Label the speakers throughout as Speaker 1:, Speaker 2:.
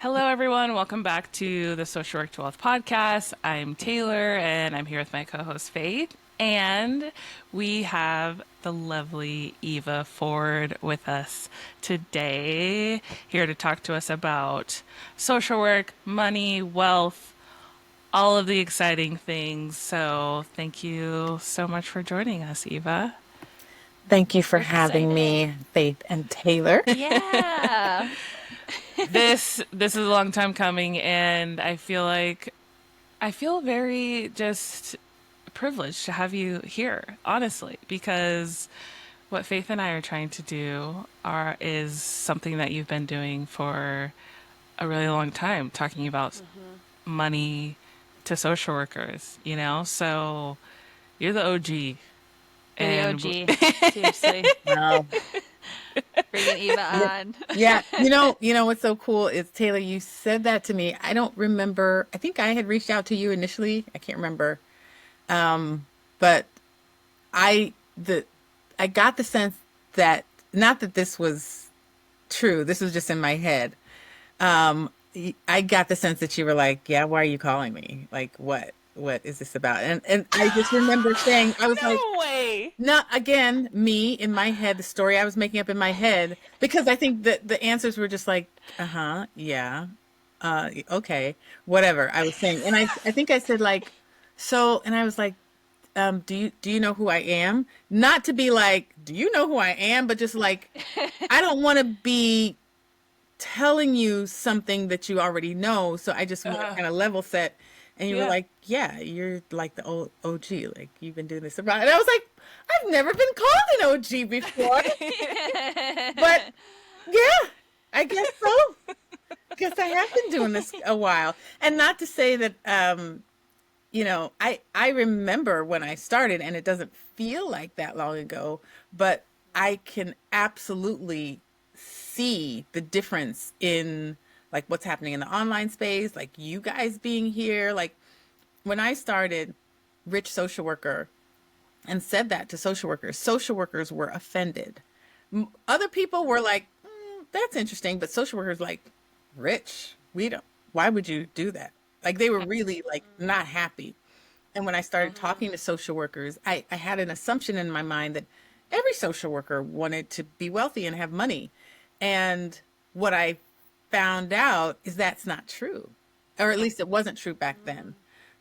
Speaker 1: Hello, everyone. Welcome back to the Social Work to Wealth podcast. I'm Taylor, and I'm here with my co-host Faith. And we have the lovely Eva Forde with us today, here to talk to us about social work, money, wealth, all of the exciting things. So, thank you so much for joining us, Eva.
Speaker 2: Thank you for
Speaker 3: We're
Speaker 2: having
Speaker 3: excited.
Speaker 2: me, Faith and Taylor.
Speaker 3: Yeah.
Speaker 1: This is a long time coming, and I feel very just privileged to have you here, honestly, because what Faith and I are trying to do are is something that you've been doing for a really long time, talking about money to social workers, you know? So you're the OG.
Speaker 3: You're the
Speaker 1: And
Speaker 3: OG. Seriously.
Speaker 2: Wow.
Speaker 3: Bringing Eva
Speaker 2: Yeah,
Speaker 3: on.
Speaker 2: yeah. You know what's so cool is Taylor, you said that to me. I don't remember. I think I had reached out to you initially. I can't remember. But I the I got the sense that not that this was true. This was just in my head. I got the sense that you were like, "Yeah, why are you calling me? Like, what is this about?" And I just remember saying, I was like,
Speaker 1: no way.
Speaker 2: not again, me in my head, the story I was making up in my head, because I think that the answers were just like, uh-huh, yeah, okay, whatever I was saying. And I think I said like, so, and I was like, do you know who I am? Not to be like, do you know who I am? But just like, I don't want to be telling you something that you already know. So I just want to
Speaker 1: Uh,
Speaker 2: kind of level set. And you were
Speaker 1: yeah.
Speaker 2: like, yeah, you're like the old OG. Like you've been doing this around. And I was like, I've never been called an OG before. But yeah, I guess so. Guess I have been doing this a while. And not to say that I remember when I started and it doesn't feel like that long ago, but I can absolutely see the difference in like what's happening in the online space, like you guys being here. Like when I started Rich Social Worker and said that to social workers were offended. Other people were like, that's interesting, but social workers like, Rich, we don't, why would you do that? Like they were really like not happy. And when I started talking to social workers, I had an assumption in my mind that every social worker wanted to be wealthy and have money. And what I found out is that's not true, or at least it wasn't true back then.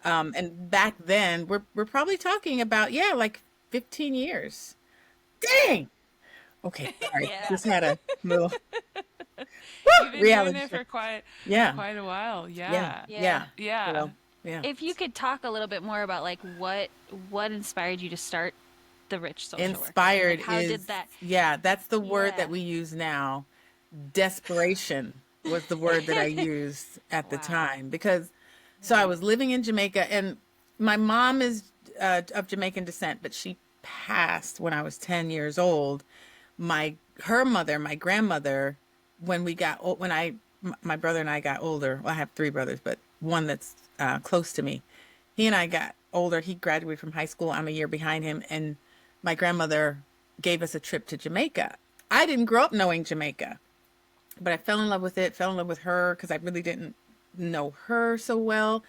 Speaker 2: And back then, we're probably talking about, yeah, like 15 years. Dang. Okay, sorry.
Speaker 3: Yeah.
Speaker 2: Just had a little
Speaker 1: You've been doing
Speaker 2: reality
Speaker 1: it
Speaker 2: check.
Speaker 1: for
Speaker 2: Yeah,
Speaker 1: quite a while.
Speaker 2: yeah,
Speaker 1: Yeah.
Speaker 3: Yeah.
Speaker 2: yeah.
Speaker 1: Yeah.
Speaker 2: So, yeah.
Speaker 3: If you could talk a little bit more about like what inspired you to start the Rich Social Worker? Like
Speaker 2: Inspired
Speaker 3: how
Speaker 2: is,
Speaker 3: did that?
Speaker 2: yeah, that's the word that
Speaker 3: Yeah.
Speaker 2: we use now. Desperation was the word that I used at the
Speaker 3: Wow.
Speaker 2: time because so I was living in Jamaica and my mom is of Jamaican descent, but she passed when I was 10 years old. Her mother, my grandmother, when we got old, my brother and I got older. Well, I have three brothers, but one that's close to me. He and I got older. He graduated from high school. I'm a year behind him, and my grandmother gave us a trip to Jamaica. I didn't grow up knowing Jamaica, but I fell in love with it, fell in love with her because I really didn't know her so well.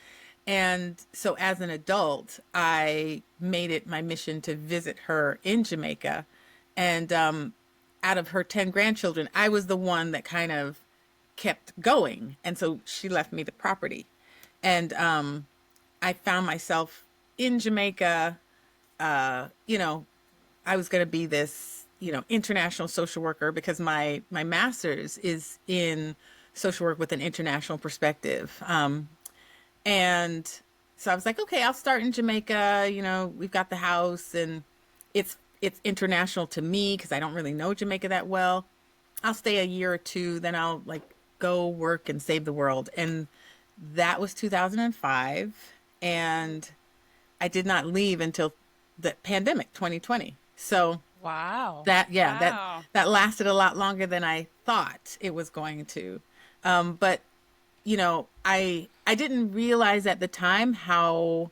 Speaker 2: And so as an adult, I made it my mission to visit her in Jamaica. And out of her 10 grandchildren, I was the one that kind of kept going. And so she left me the property. And I found myself in Jamaica. You know, I was going to be this, international social worker because my master's is in social work with an international perspective. And so I was like, okay, I'll start in Jamaica. We've got the house, and it's international to me because I don't really know Jamaica that well. I'll stay a year or two, then I'll like go work and save the world. And that was 2005, and I did not leave until the pandemic 2020. So
Speaker 1: Wow.
Speaker 2: that yeah, that
Speaker 1: Wow.
Speaker 2: that lasted a lot longer than I thought it was going to. But I didn't realize at the time how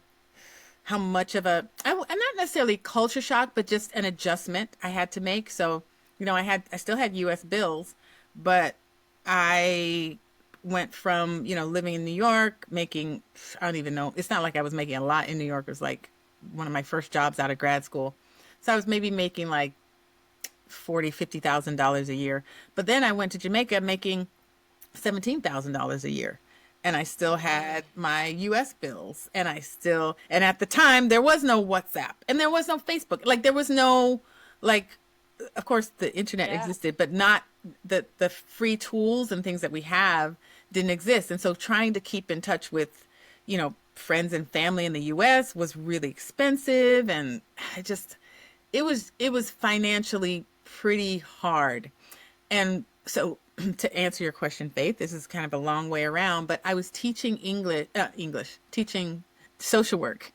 Speaker 2: much of not necessarily culture shock, but just an adjustment I had to make. So, I still had US bills, but I went from, living in New York, making, I don't even know. It's not like I was making a lot in New York. It was like one of my first jobs out of grad school. So I was maybe making like 40, $50,000 a year. But then I went to Jamaica making $17,000 a year. And I still had my US bills. And at the time, there was no WhatsApp and there was no Facebook. Like, there was no, like, of course, the internet
Speaker 3: Yeah.
Speaker 2: existed, but not the free tools and things that we have didn't exist. And so trying to keep in touch with, friends and family in the US was really expensive. And I just, it was financially pretty hard. And so to answer your question, Faith, this is kind of a long way around, but I was teaching teaching social work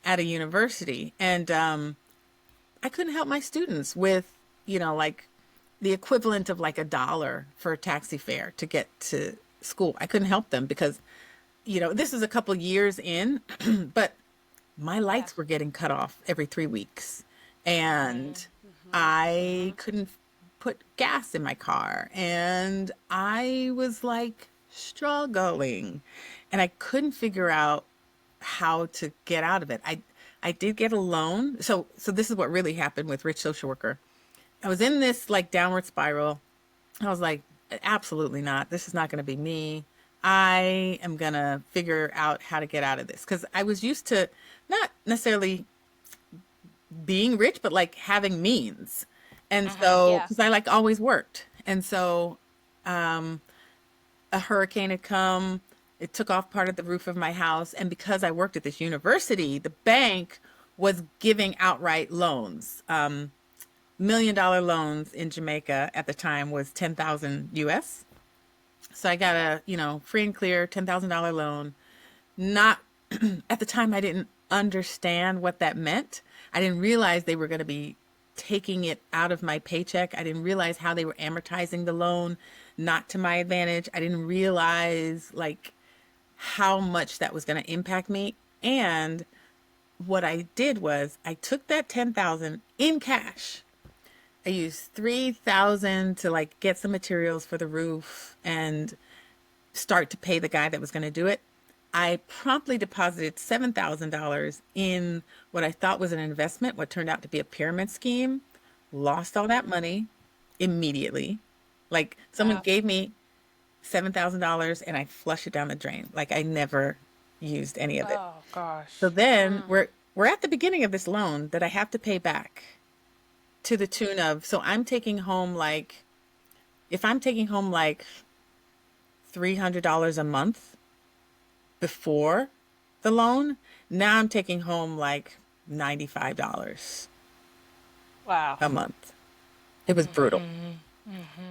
Speaker 2: at a university. And I couldn't help my students with, like the equivalent of like $1 for a taxi fare to get to school. I couldn't help them because, this is a couple years in, but my
Speaker 3: Yeah.
Speaker 2: lights were getting cut off every 3 weeks. And I couldn't put gas in my car. And I was like struggling. And I couldn't figure out how to get out of it. I did get a loan. So this is what really happened with Rich Social Worker. I was in this like downward spiral. I was like, absolutely not. This is not going to be me. I am going to figure out how to get out of this. Because I was used to not necessarily being rich, but like having means. And so,
Speaker 3: Yeah.
Speaker 2: because I like always worked. And so a hurricane had come. It took off part of the roof of my house. And because I worked at this university, the bank was giving outright loans. $1 million loans in Jamaica at the time was 10,000 US. So I got a, free and clear $10,000 loan. Not at the time, I didn't understand what that meant. I didn't realize they were going to be taking it out of my paycheck. I didn't realize how they were amortizing the loan, not to my advantage. I didn't realize like how much that was going to impact me. And what I did was I took that 10,000 in cash. I used 3,000 to like get some materials for the roof and start to pay the guy that was going to do it. I promptly deposited $7,000 in what I thought was an investment, what turned out to be a pyramid scheme. Lost all that money immediately. Like someone
Speaker 3: Wow.
Speaker 2: gave me $7,000 and I flushed it down the drain. Like I never used any of it.
Speaker 1: Oh gosh.
Speaker 2: So then we're at the beginning of this loan that I have to pay back to the tune of, so I'm taking home like, if I'm taking home like $300 a month before the loan, now I'm taking home like $95
Speaker 1: Wow.
Speaker 2: a month. It was brutal.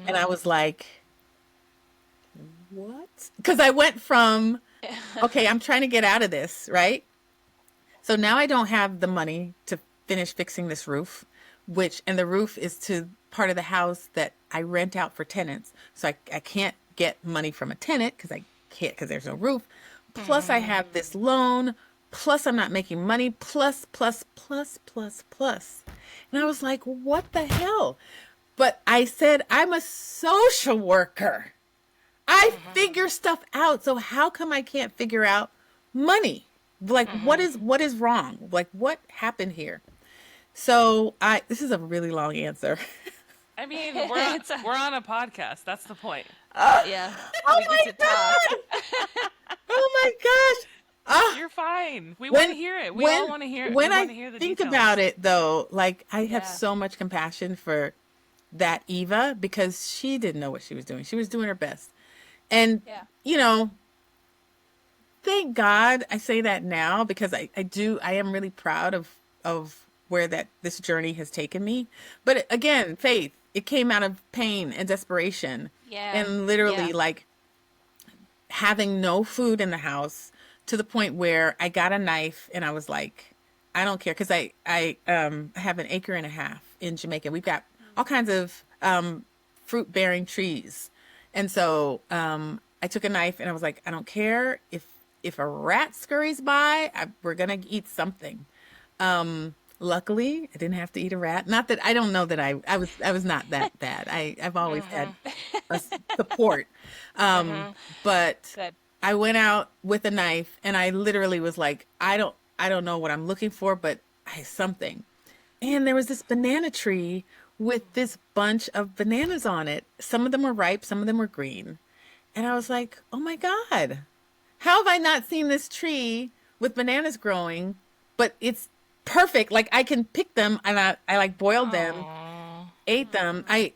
Speaker 2: And I was like, what? Because I went from, okay, I'm trying to get out of this, right? So now I don't have the money to finish fixing this roof, and the roof is to part of the house that I rent out for tenants. So I can't get money from a tenant because I can't, because there's no roof. Plus I have this loan. Plus I'm not making money. Plus. And I was like, what the hell? But I said, I'm a social worker. I figure stuff out. So how come I can't figure out money? Like, what is wrong? Like, what happened here? So this is a really long answer.
Speaker 1: I mean, we're on a podcast. That's the point.
Speaker 3: Yeah.
Speaker 2: Oh
Speaker 3: We
Speaker 2: my
Speaker 3: get to talk.
Speaker 2: God. Oh my gosh. Ah,
Speaker 1: You're fine. We want to hear it. We all want to hear it.
Speaker 2: When
Speaker 1: We
Speaker 2: I
Speaker 1: want to hear the
Speaker 2: think
Speaker 1: details.
Speaker 2: about it though, like I have
Speaker 3: Yeah.
Speaker 2: so much compassion for that Eva because she didn't know what she was doing. She was doing her best. And
Speaker 3: Yeah.
Speaker 2: thank God I say that now because I am really proud of where this journey has taken me. But again, Faith, it came out of pain and desperation
Speaker 3: Yeah.
Speaker 2: and literally
Speaker 3: Yeah.
Speaker 2: like having no food in the house to the point where I got a knife and I was like, I don't care. Cause I have an acre and a half in Jamaica. We've got all kinds of, fruit bearing trees. And so, I took a knife and I was like, I don't care if a rat scurries by, we're going to eat something. Luckily, I didn't have to eat a rat. Not that I don't know that I was not that bad. I've always had support. Um, but
Speaker 3: Good.
Speaker 2: I went out with a knife and I literally was like, I don't know what I'm looking for, but I something. And there was this banana tree with this bunch of bananas on it. Some of them were ripe, some of them were green. And I was like, oh my God, how have I not seen this tree with bananas growing? But it's perfect. Like I can pick them and I like boiled them,
Speaker 1: Oh,
Speaker 2: ate them. I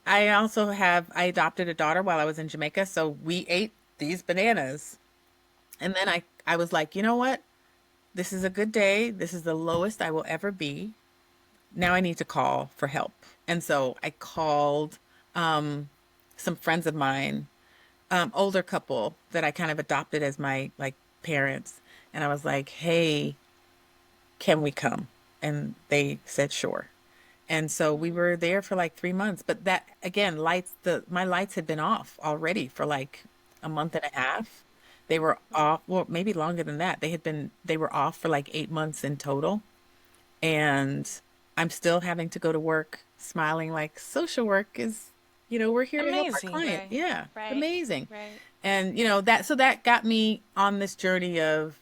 Speaker 2: adopted a daughter while I was in Jamaica, so we ate these bananas. And then I was like, you know what? This is a good day. This is the lowest I will ever be. Now I need to call for help. And so I called some friends of mine, older couple that I kind of adopted as my like parents. And I was like, hey, can we come? And they said, sure. And so we were there for like 3 months. But that again, my lights had been off already for like a month and a half. They were off, well, maybe longer than that. They were off for like 8 months in total. And I'm still having to go to work smiling like social work is, we're here to help our
Speaker 1: amazing.
Speaker 2: client.
Speaker 3: Right.
Speaker 2: Yeah, it's
Speaker 3: Right.
Speaker 2: amazing.
Speaker 3: Right.
Speaker 2: And, that got me on this journey of,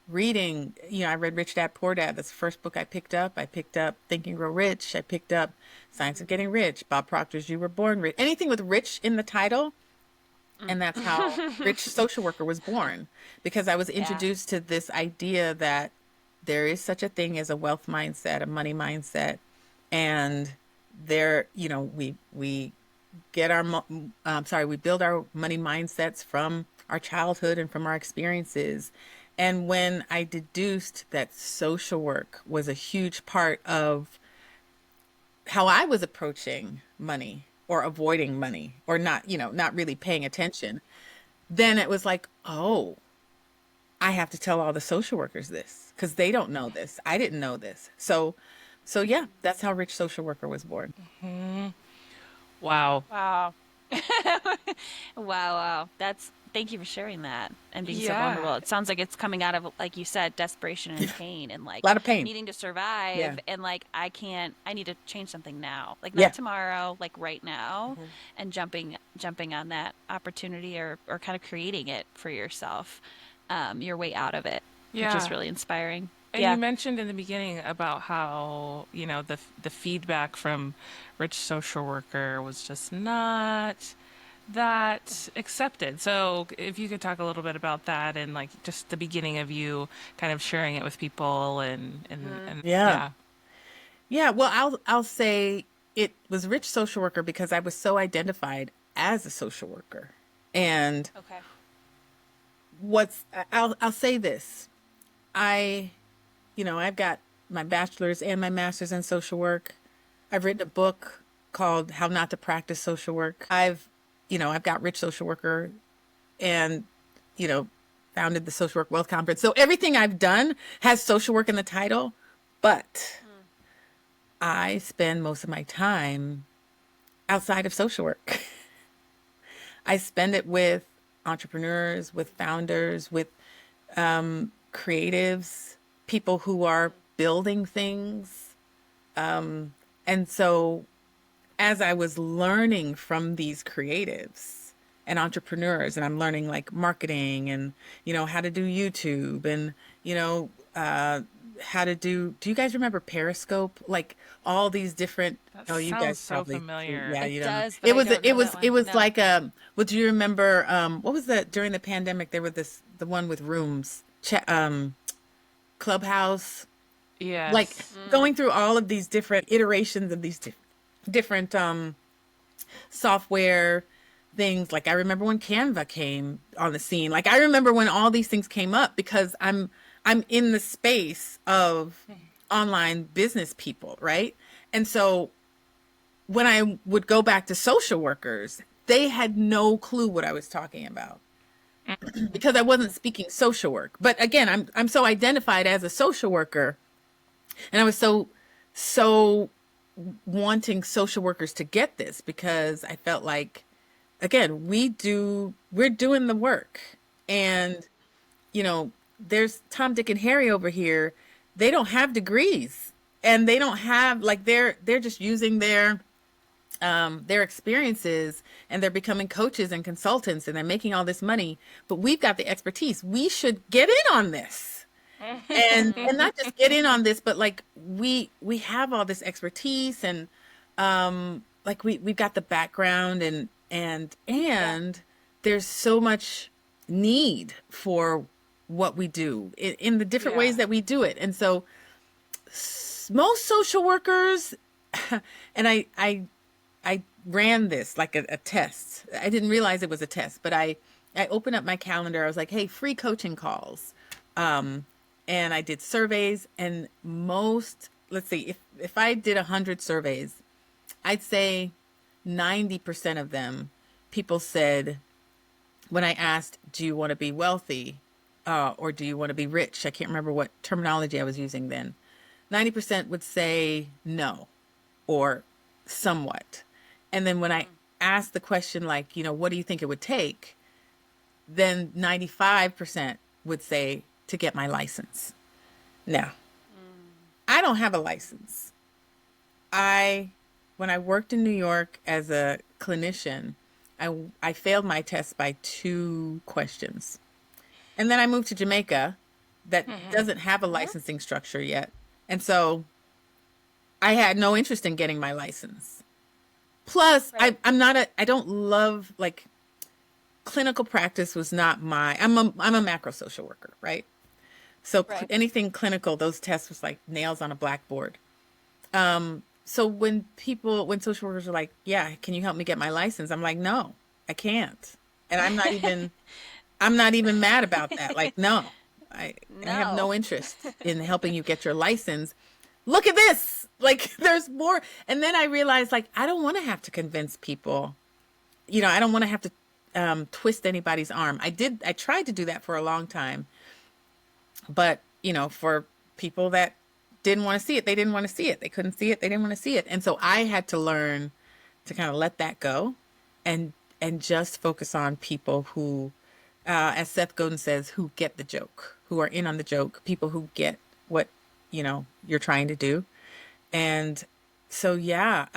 Speaker 2: reading. I read Rich Dad Poor Dad. That's the first book I picked up. I picked up Think and Grow Rich. I picked up Science of Getting Rich, Bob Proctor's You Were Born Rich. Anything with rich in the title. And that's how Rich Social Worker was born, because I was
Speaker 3: Yeah.
Speaker 2: introduced to this idea that there is such a thing as a wealth mindset, a money mindset, and we get we build our money mindsets from our childhood and from our experiences. And when I deduced that social work was a huge part of how I was approaching money or avoiding money or not really paying attention, then it was like, oh, I have to tell all the social workers this because they don't know this. I didn't know this. So yeah, that's how Rich Social Worker was born.
Speaker 1: wow.
Speaker 3: Wow. Wow, wow. Thank you for sharing that and being so
Speaker 1: Yeah.
Speaker 3: vulnerable. It sounds like it's coming out of, like you said, desperation and pain and
Speaker 2: A
Speaker 3: like
Speaker 2: lot of pain.
Speaker 3: needing to
Speaker 2: Yeah.
Speaker 3: survive and like I need to change something now. Like
Speaker 2: Yeah.
Speaker 3: not tomorrow, like right now, and jumping on that opportunity or kind of creating it for yourself, your way out of it, which is
Speaker 1: Yeah.
Speaker 3: really inspiring.
Speaker 1: And you
Speaker 3: Yeah.
Speaker 1: mentioned in the beginning about how, the feedback from Rich Social Worker was just not that accepted. So if you could talk a little bit about that and like just the beginning of you kind of sharing it with people and
Speaker 2: Yeah.
Speaker 1: yeah.
Speaker 2: Yeah. Well, I'll say it was Rich Social Worker because I was so identified as a social worker. And
Speaker 3: Okay.
Speaker 2: I'll say this. I I've got my bachelor's and my master's in social work. I've written a book called How Not to Practice Social Work. I've got Rich Social Worker and, you know, founded the Social Work Wealth Conference. So everything I've done has social work in the title, but I spend most of my time outside of social work. I spend it with entrepreneurs, with founders, with creatives, people who are building things. And so as I was learning from these creatives and entrepreneurs, and I'm learning like marketing and, how to do YouTube and, how to do you guys remember Periscope? Like all these different,
Speaker 1: That
Speaker 2: oh, you
Speaker 1: sounds
Speaker 2: guys
Speaker 1: so
Speaker 2: probably, yeah,
Speaker 1: familiar.
Speaker 3: It
Speaker 2: you don't know.
Speaker 3: does, but I don't know that
Speaker 2: It
Speaker 3: one.
Speaker 2: was
Speaker 3: No.
Speaker 2: like, what do you remember? What was that during the pandemic? There were the one with rooms, Clubhouse, like
Speaker 1: Yes.
Speaker 2: going through all of these different iterations of these different software things. Like I remember when Canva came on the scene. Like I remember when all these things came up because I'm in the space of online business people, right? And so when I would go back to social workers, they had no clue what I was talking about because I wasn't speaking social work. But again, I'm so identified as a social worker, and I was so wanting social workers to get this because I felt like, again, we're doing the work. And, there's Tom, Dick, and Harry over here. They don't have degrees and they don't have like they're just using their experiences, and they're becoming coaches and consultants, and they're making all this money, but we've got the expertise. We should get in on this, and not just get in on this, but like we have all this expertise, and like we've got the background, and there's so much need for what we do in the different
Speaker 1: Yeah.
Speaker 2: ways that we do it. And so most social workers, and I ran this like a test. I didn't realize it was a test, but I opened up my calendar. I was like, hey, free coaching calls. And I did surveys, and let's see, if I did 100 surveys, I'd say 90% of them, people said, when I asked, do you want to be wealthy, or do you want to be rich? I can't remember what terminology I was using then. 90% would say no, or somewhat. And then when I asked the question, like, what do you think it would take? Then 95% would say to get my license. Now, I don't have a license. When I worked in New York as a clinician, I failed my test by 2 questions. And then I moved to Jamaica that doesn't have a licensing structure yet. And so I had no interest in getting my license. Plus,
Speaker 3: Right.
Speaker 2: I don't love, like, clinical practice was not I'm a macro social worker, right? So
Speaker 3: Right.
Speaker 2: anything clinical, those tests was like nails on a blackboard. So when social workers are like, yeah, can you help me get my license? I'm like, no, I can't. And I'm not even mad about that. Like, no, I have
Speaker 3: No.
Speaker 2: no interest in helping you get your license. Look at this. Like, there's more. And then I realized, like, I don't want to have to convince people. I don't want to have to twist anybody's arm. I tried to do that for a long time. But, for people that didn't want to see it, they didn't want to see it. They couldn't see it. They didn't want to see it. And so I had to learn to kind of let that go, and just focus on people who, as Seth Godin says, who get the joke, who are in on the joke, people who get what, you're trying to do. And so, yeah,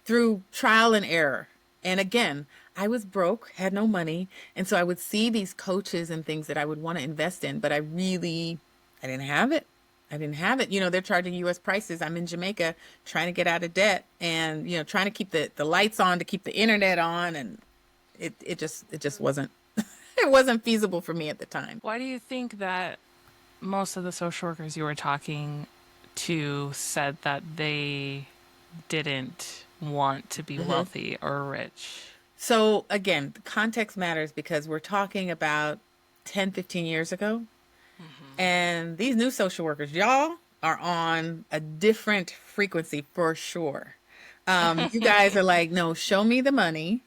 Speaker 2: through trial and error. And again, I was broke, had no money. And so I would see these coaches and things that I would want to invest in, but I didn't have it. I didn't have it. They're charging US prices. I'm in Jamaica trying to get out of debt, and, trying to keep the lights on, to keep the internet on. And it just wasn't, it wasn't feasible for me at the time.
Speaker 1: Why do you think that most of the social workers you were talking to said that they didn't want to be wealthy or rich?
Speaker 2: So again, the context matters, because we're talking about 10, 15 years ago. And these new social workers, y'all are on a different frequency for sure. You guys are like, no, show me the money,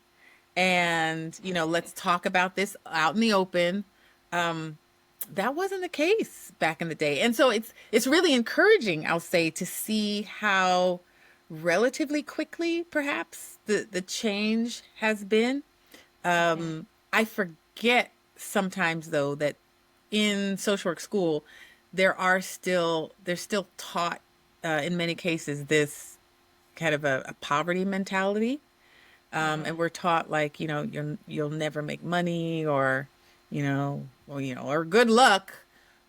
Speaker 2: and, let's talk about this out in the open. That wasn't the case back in the day. And so it's really encouraging, I'll say, to see how relatively quickly perhaps the change has been. I forget sometimes, though, that in social work school they're still taught, in many cases, this kind of a poverty mentality. And we're taught, like, you'll never make money, or, or good luck,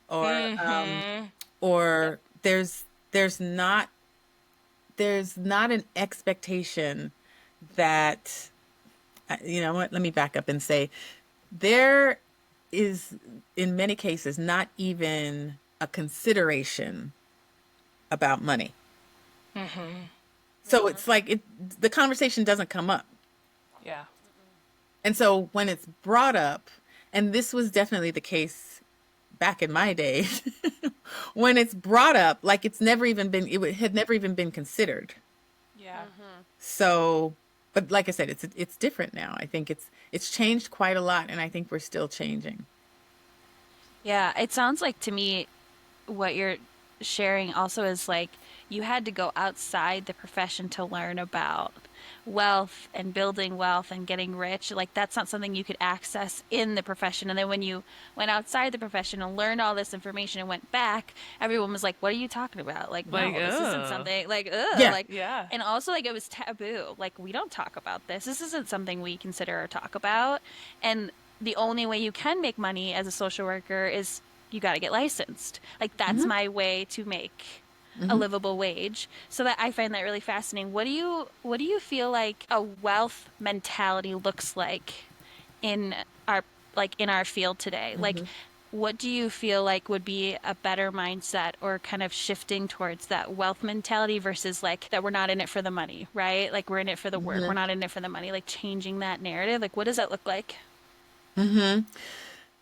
Speaker 2: or there's not an expectation that, what, let me back up and say, there is, in many cases, not even a consideration about money. So it's like the conversation doesn't come up.
Speaker 1: Yeah.
Speaker 2: And so when it's brought up, and this was definitely the case back in my day, when it's brought up, like, it had never even been considered.
Speaker 1: Yeah.
Speaker 2: So, but like I said, it's different now. I think it's changed quite a lot, and I think we're still changing.
Speaker 3: Yeah, it sounds like to me what you're sharing also is like you had to go outside the profession to learn about wealth and building wealth and getting rich, like that's not something you could access in the profession. And then when you went outside the profession and learned all this information and went back, everyone was like, what are you talking about? Like,
Speaker 1: Like,
Speaker 3: no, this isn't something like,
Speaker 2: Yeah.
Speaker 3: like,
Speaker 1: yeah.
Speaker 3: and also like it was taboo. Like, we don't talk about this. This isn't something we consider or talk about. And the only way you can make money as a social worker is you got to get licensed. Like, that's my way to make a livable wage. So that I find that really fascinating. What do you feel like a wealth mentality looks like in our in our field today? Like, what do you feel like would be a better mindset or kind of shifting towards that wealth mentality versus like that we're not in it for the money, right? Like, we're in it for the work. We're not in it for the money. Like, changing that narrative. Like, what does that look like?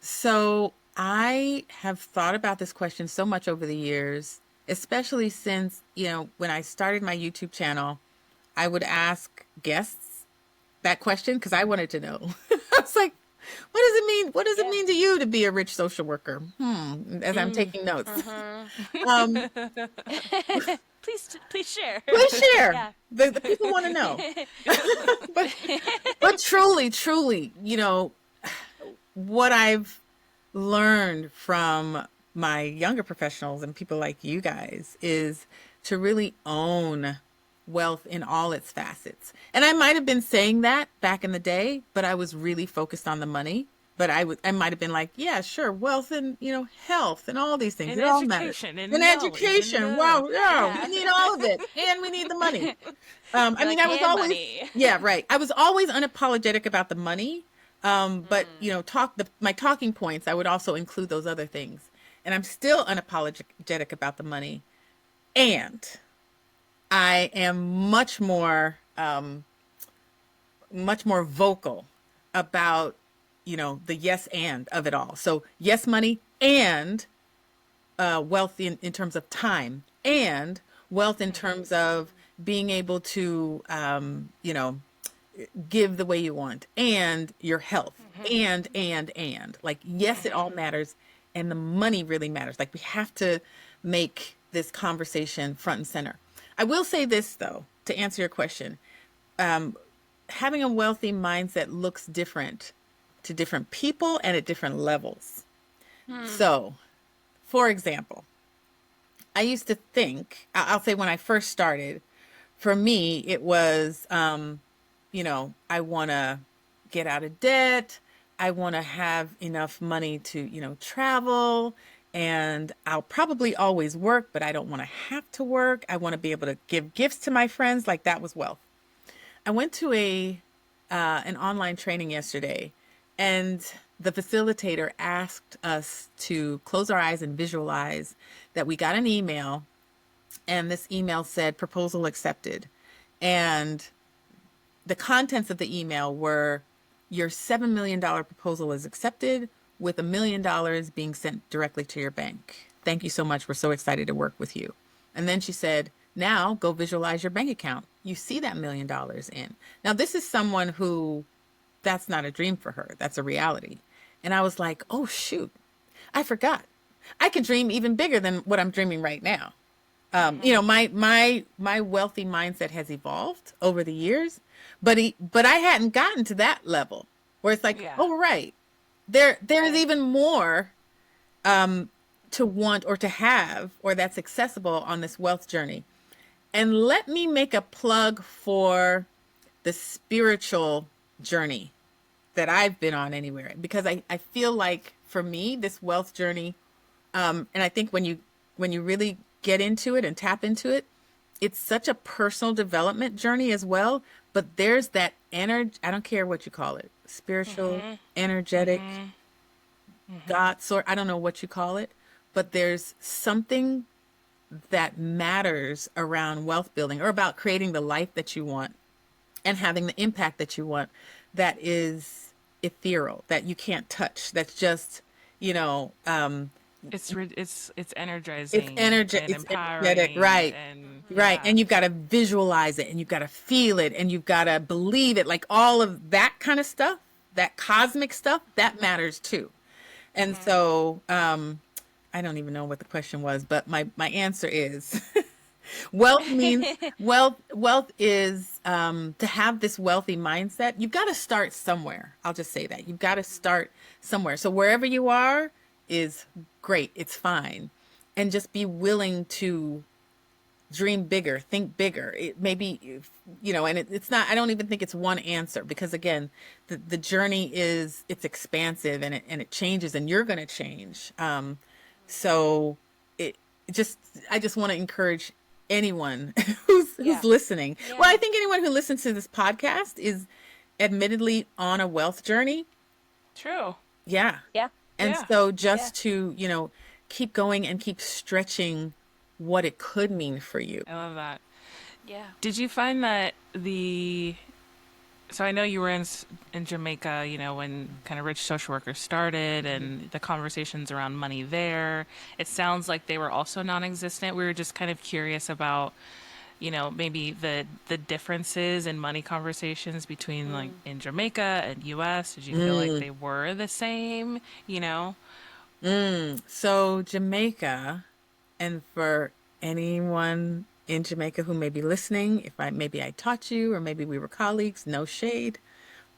Speaker 2: So I have thought about this question so much over the years, especially since, when I started my YouTube channel, I would ask guests that question because I wanted to know. I was like, what does it mean? What does it
Speaker 3: Yeah.
Speaker 2: mean to you to be a rich social worker? As I'm taking notes. Um,
Speaker 3: Please share.
Speaker 2: please share.
Speaker 3: Yeah.
Speaker 2: The people want to know. but, but truly, what I've learned from my younger professionals and people like you guys is to really own wealth in all its facets. And I might have been saying that back in the day, but I was really focused on the money. But I might have been like, yeah, sure, wealth and, health and all these things.
Speaker 1: And
Speaker 2: It all matters.
Speaker 1: education and
Speaker 2: And
Speaker 1: knowledge and
Speaker 2: education. Wow, yeah, we
Speaker 3: Yeah.
Speaker 2: need all of it. And we need the money. I
Speaker 3: You're
Speaker 2: mean,
Speaker 3: like,
Speaker 2: I was
Speaker 3: and
Speaker 2: always,
Speaker 3: money.
Speaker 2: yeah, right. I was always unapologetic about the money. But my talking points, I would also include those other things. And I'm still unapologetic about the money. And I am much more vocal about, the yes and of it all. So yes, money and wealth in terms of time and wealth in terms of being able to, give the way you want and your health and like, yes, it all matters. And the money really matters. Like, we have to make this conversation front and center. I will say this though, to answer your question, having a wealthy mindset looks different to different people and at different levels. So, for example, I used to think, I'll say when I first started, for me, it was, I want to get out of debt. I want to have enough money to, travel. And I'll probably always work, but I don't want to have to work. I want to be able to give gifts to my friends. Like, that was wealth. I went to an online training yesterday, and the facilitator asked us to close our eyes and visualize that we got an email, and this email said proposal accepted. And the contents of the email were, your $7 million proposal is accepted with $1 million being sent directly to your bank. Thank you so much. We're so excited to work with you. And then she said, now go visualize your bank account. You see that $1 million in. Now, this is someone who, that's not a dream for her. That's a reality. And I was like, oh, shoot, I forgot. I could dream even bigger than what I'm dreaming right now. My wealthy mindset has evolved over the years, but I hadn't gotten to that level where it's like,
Speaker 1: Yeah.
Speaker 2: oh, right, there's even more to want or to have, or that's accessible on this wealth journey. And let me make a plug for the spiritual journey that I've been on anywhere, because I feel like for me, this wealth journey, and I think when you really get into it and tap into it, it's such a personal development journey as well. But there's that energy, I don't care what you call it, spiritual, energetic, God sort, I don't know what you call it, but there's something that matters around wealth building, or about creating the life that you want and having the impact that you want, that is ethereal, that you can't touch. That's just,
Speaker 1: It's
Speaker 2: it's
Speaker 1: energizing
Speaker 2: energy,
Speaker 1: and
Speaker 2: it's
Speaker 1: empowering
Speaker 2: energetic, right?
Speaker 1: and
Speaker 2: Right.
Speaker 1: yeah.
Speaker 2: And you've got to visualize it, and you've got to feel it, and you've got to believe it. Like, all of that kind of stuff, that cosmic stuff, that matters too. And so, I don't even know what the question was, but my answer is Wealth means wealth is to have this wealthy mindset. You've got to start somewhere. I'll just say that. You've got to start somewhere. So wherever you are is great. It's fine. And just be willing to dream bigger, think bigger. It maybe, and it's not, I don't even think it's one answer, because again, the journey it's expansive, and it changes, and you're going to change. So it just, I just want to encourage anyone who's listening.
Speaker 3: Yeah.
Speaker 2: Well, I think anyone who listens to this podcast is admittedly on a wealth journey.
Speaker 1: True.
Speaker 2: Yeah.
Speaker 3: Yeah.
Speaker 2: And
Speaker 1: Yeah.
Speaker 2: so just to, keep going and keep stretching what it could mean for you.
Speaker 1: I love that.
Speaker 3: Yeah.
Speaker 1: Did you find that so I know you were in Jamaica, when kind of rich social workers started and the conversations around money there. It sounds like they were also non-existent. We were just kind of curious about, maybe the differences in money conversations between like in Jamaica and US. Did you feel like they were the same,
Speaker 2: So Jamaica, and for anyone in Jamaica who may be listening, maybe I taught you, or maybe we were colleagues, no shade,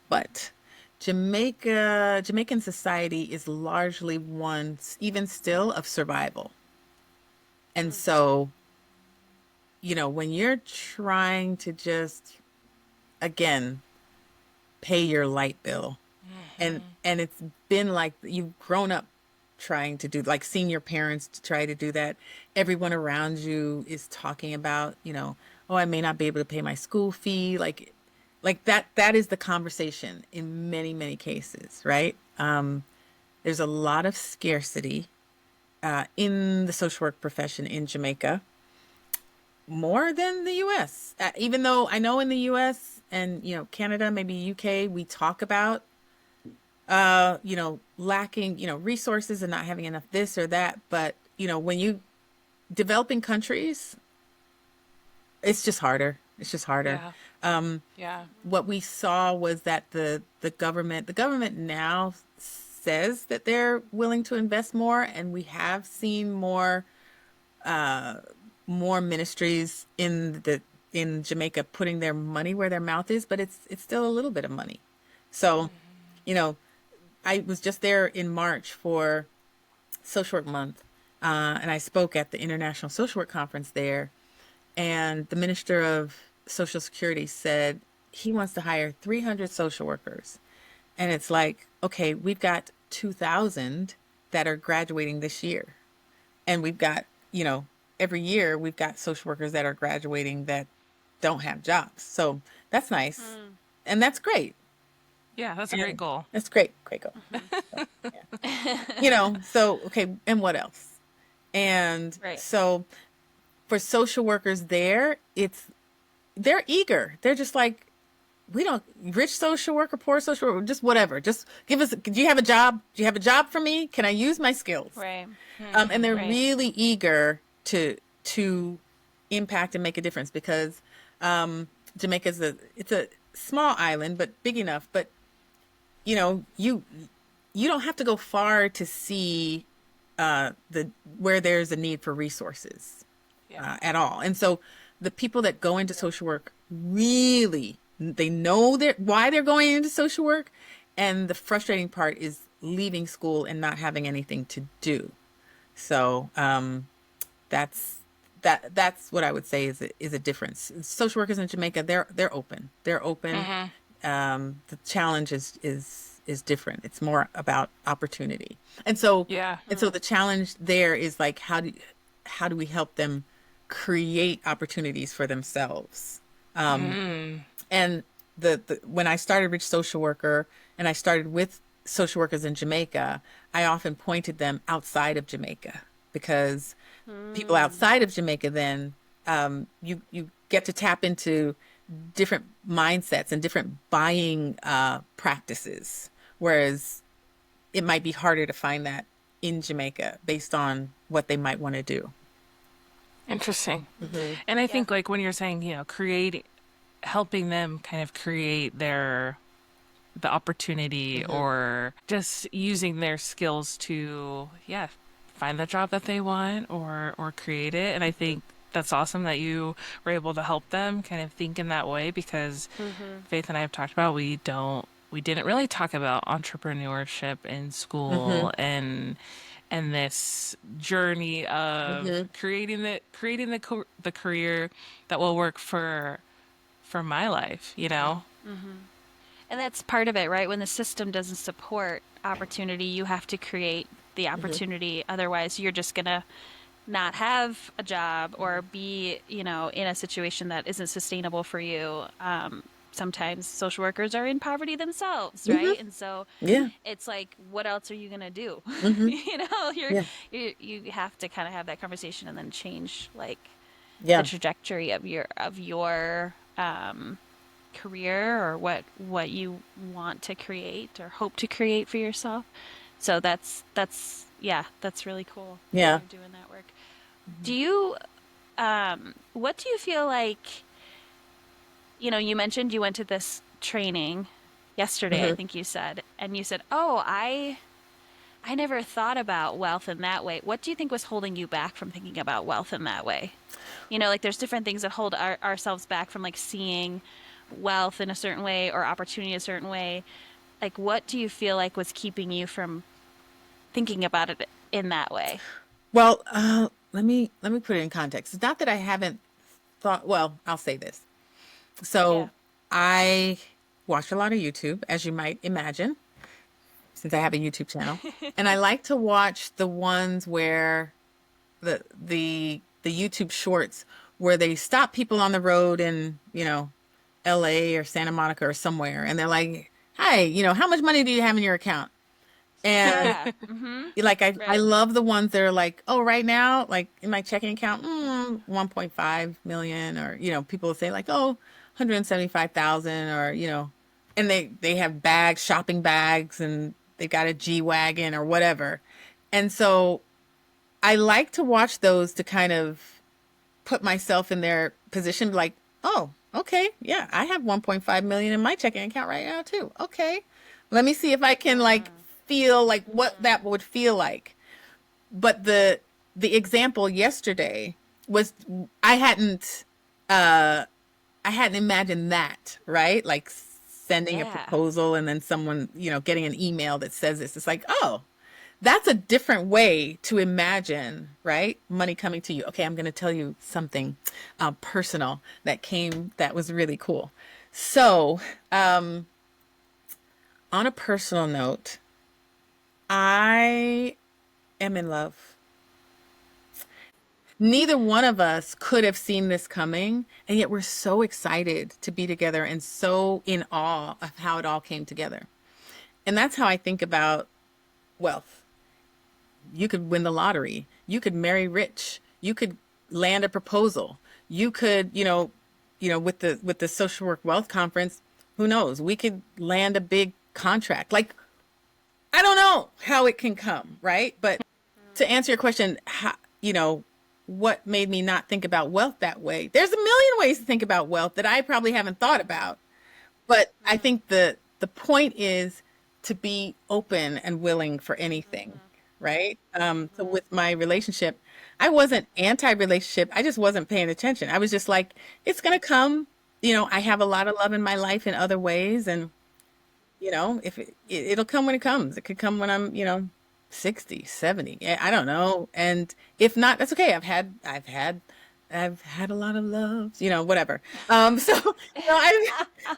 Speaker 2: but Jamaican society is largely one, even still, of survival. And so, when you're trying to just, again, pay your light bill, and it's been like you've grown up trying to do, like seeing your parents to try to do that. Everyone around you is talking about, oh, I may not be able to pay my school fee. Like that is the conversation in many, many cases, right? There's a lot of scarcity in the social work profession in Jamaica, more than the US. Even though I know in the US and, Canada, maybe UK, we talk about lacking, resources and not having enough this or that. But, when you developing countries, it's just harder. It's just harder.
Speaker 1: Yeah.
Speaker 2: What we saw was that the government now says that they're willing to invest more, and we have seen more ministries in Jamaica putting their money where their mouth is, but it's still a little bit of money. So, I was just there in March for Social Work Month, and I spoke at the International Social Work Conference there, and the Minister of Social Security said he wants to hire 300 social workers. And it's like, okay, we've got 2,000 that are graduating this year. And we've got, every year we've got social workers that are graduating that don't have jobs. So that's nice. And that's great.
Speaker 1: Yeah, that's a great goal.
Speaker 2: That's great goal. So, yeah. So, okay, and what else? And
Speaker 3: Right.
Speaker 2: so for social workers there, they're eager. They're just like, we don't, rich social worker, poor social worker, just whatever. Just give us, do you have a job? Do you have a job for me? Can I use my skills?
Speaker 3: Right.
Speaker 2: And they're
Speaker 3: Right.
Speaker 2: really eager to impact and make a difference, because Jamaica's it's a small island, but big enough. But you don't have to go far to see where there's a need for resources at all. And so the people that go into social work really, they know why they're going into social work, and the frustrating part is leaving school and not having anything to do. So that's what I would say is a difference. Social workers in Jamaica, they're open. They're open. The challenge is different. It's more about opportunity. And so the challenge there is like, how do we help them create opportunities for themselves? And when I started Rich Social Worker, and I started with social workers in Jamaica, I often pointed them outside of Jamaica, because people outside of Jamaica then you get to tap into different mindsets and different buying practices, whereas it might be harder to find that in Jamaica based on what they might want to do.
Speaker 1: Interesting. And I think like when you're saying, helping them kind of create the opportunity, or just using their skills to, find the job that they want, or create it. And I think that's awesome that you were able to help them kind of think in that way, because Faith and I have talked about, we didn't really talk about entrepreneurship in
Speaker 2: Mm-hmm.
Speaker 1: school, and this journey of
Speaker 2: Mm-hmm.
Speaker 1: creating the career that will work for my life, you know?
Speaker 3: And that's part of it, right? When the system doesn't support opportunity, you have to create the
Speaker 2: Mm-hmm.
Speaker 3: opportunity. Otherwise, you're just gonna not have a job or be, in a situation that isn't sustainable for you. Sometimes social workers are in poverty themselves,
Speaker 2: Mm-hmm.
Speaker 3: right? And so
Speaker 2: Yeah.
Speaker 3: it's like, what else are you gonna do?
Speaker 2: Mm-hmm. Yeah.
Speaker 3: You have to kind of have that conversation and then change like the
Speaker 2: Yeah.
Speaker 3: trajectory of your career or what you want to create or hope to create for yourself. So that's yeah, that's really cool that
Speaker 2: Yeah.
Speaker 3: you're doing that work. Do you what do you feel like, you mentioned you went to this training yesterday, I
Speaker 2: Mm-hmm.
Speaker 3: think you said, and you said, "Oh, I never thought about wealth in that way." What do you think was holding you back from thinking about wealth in that way? Like there's different things that hold ourselves back from like seeing wealth in a certain way or opportunity a certain way. Like, what do you feel like was keeping you from thinking about it in that way?
Speaker 2: Well, let me put it in context. It's not that I haven't thought. Well, I'll say this.
Speaker 3: Yeah.
Speaker 2: So I watch a lot of YouTube, as you might imagine, since I have a YouTube channel, and I like to watch the ones where the YouTube shorts where they stop people on the road in, LA or Santa Monica or somewhere, and they're like, "Hi, how much money do you have in your account?" And
Speaker 3: Yeah. Mm-hmm.
Speaker 2: like I
Speaker 3: Right.
Speaker 2: love the ones that are like, "Oh, right now, like in my checking account, 1.5 million," or people will say like, "Oh, 175,000," or and they have bags, shopping bags, and they got a G wagon or whatever, and so I like to watch those to kind of put myself in their position, like, oh, okay, yeah, I have 1.5 million in my checking account right now too. Okay, let me see if I can like feel like what that would feel like. But the example yesterday was I hadn't uh I hadn't imagined that, right? Like sending a
Speaker 3: Yeah.
Speaker 2: proposal and then someone, getting an email that says this. It's like, oh, that's a different way to imagine, right? Money coming to you. Okay, I'm going to tell you something personal that was really cool. So, on a personal note, I am in love. Neither one of us could have seen this coming, and yet we're so excited to be together and so in awe of how it all came together. And that's how I think about wealth. You could win the lottery. You could marry rich. You could land a proposal. You could, with the social work wealth conference, who knows? We could land a big contract. Like, I don't know how it can come, right? But to answer your question, what made me not think about wealth that way? There's a million ways to think about wealth that I probably haven't thought about. But I think the point is to be open and willing for anything, right? So with my relationship, I wasn't anti-relationship. I just wasn't paying attention. I was just like, it's gonna come. I have a lot of love in my life in other ways, and if it'll come when it comes. It could come when I'm, 60, 70. I don't know. And if not, that's okay. I've had a lot of loves, whatever. So,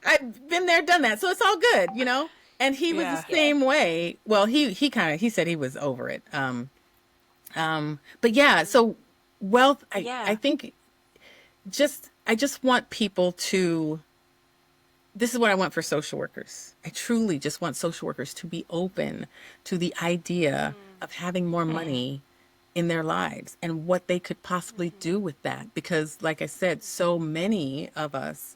Speaker 2: I've been there, done that. So it's all good. And he was the
Speaker 1: Yeah.
Speaker 3: Yeah.
Speaker 2: same way. Well, he said he was over it. But yeah, so wealth, I
Speaker 3: Yeah.
Speaker 2: think I just want people to, this is what I want for social workers. I truly just want social workers to be open to the idea of having more money in their lives and what they could possibly do with that. Because, like I said, so many of us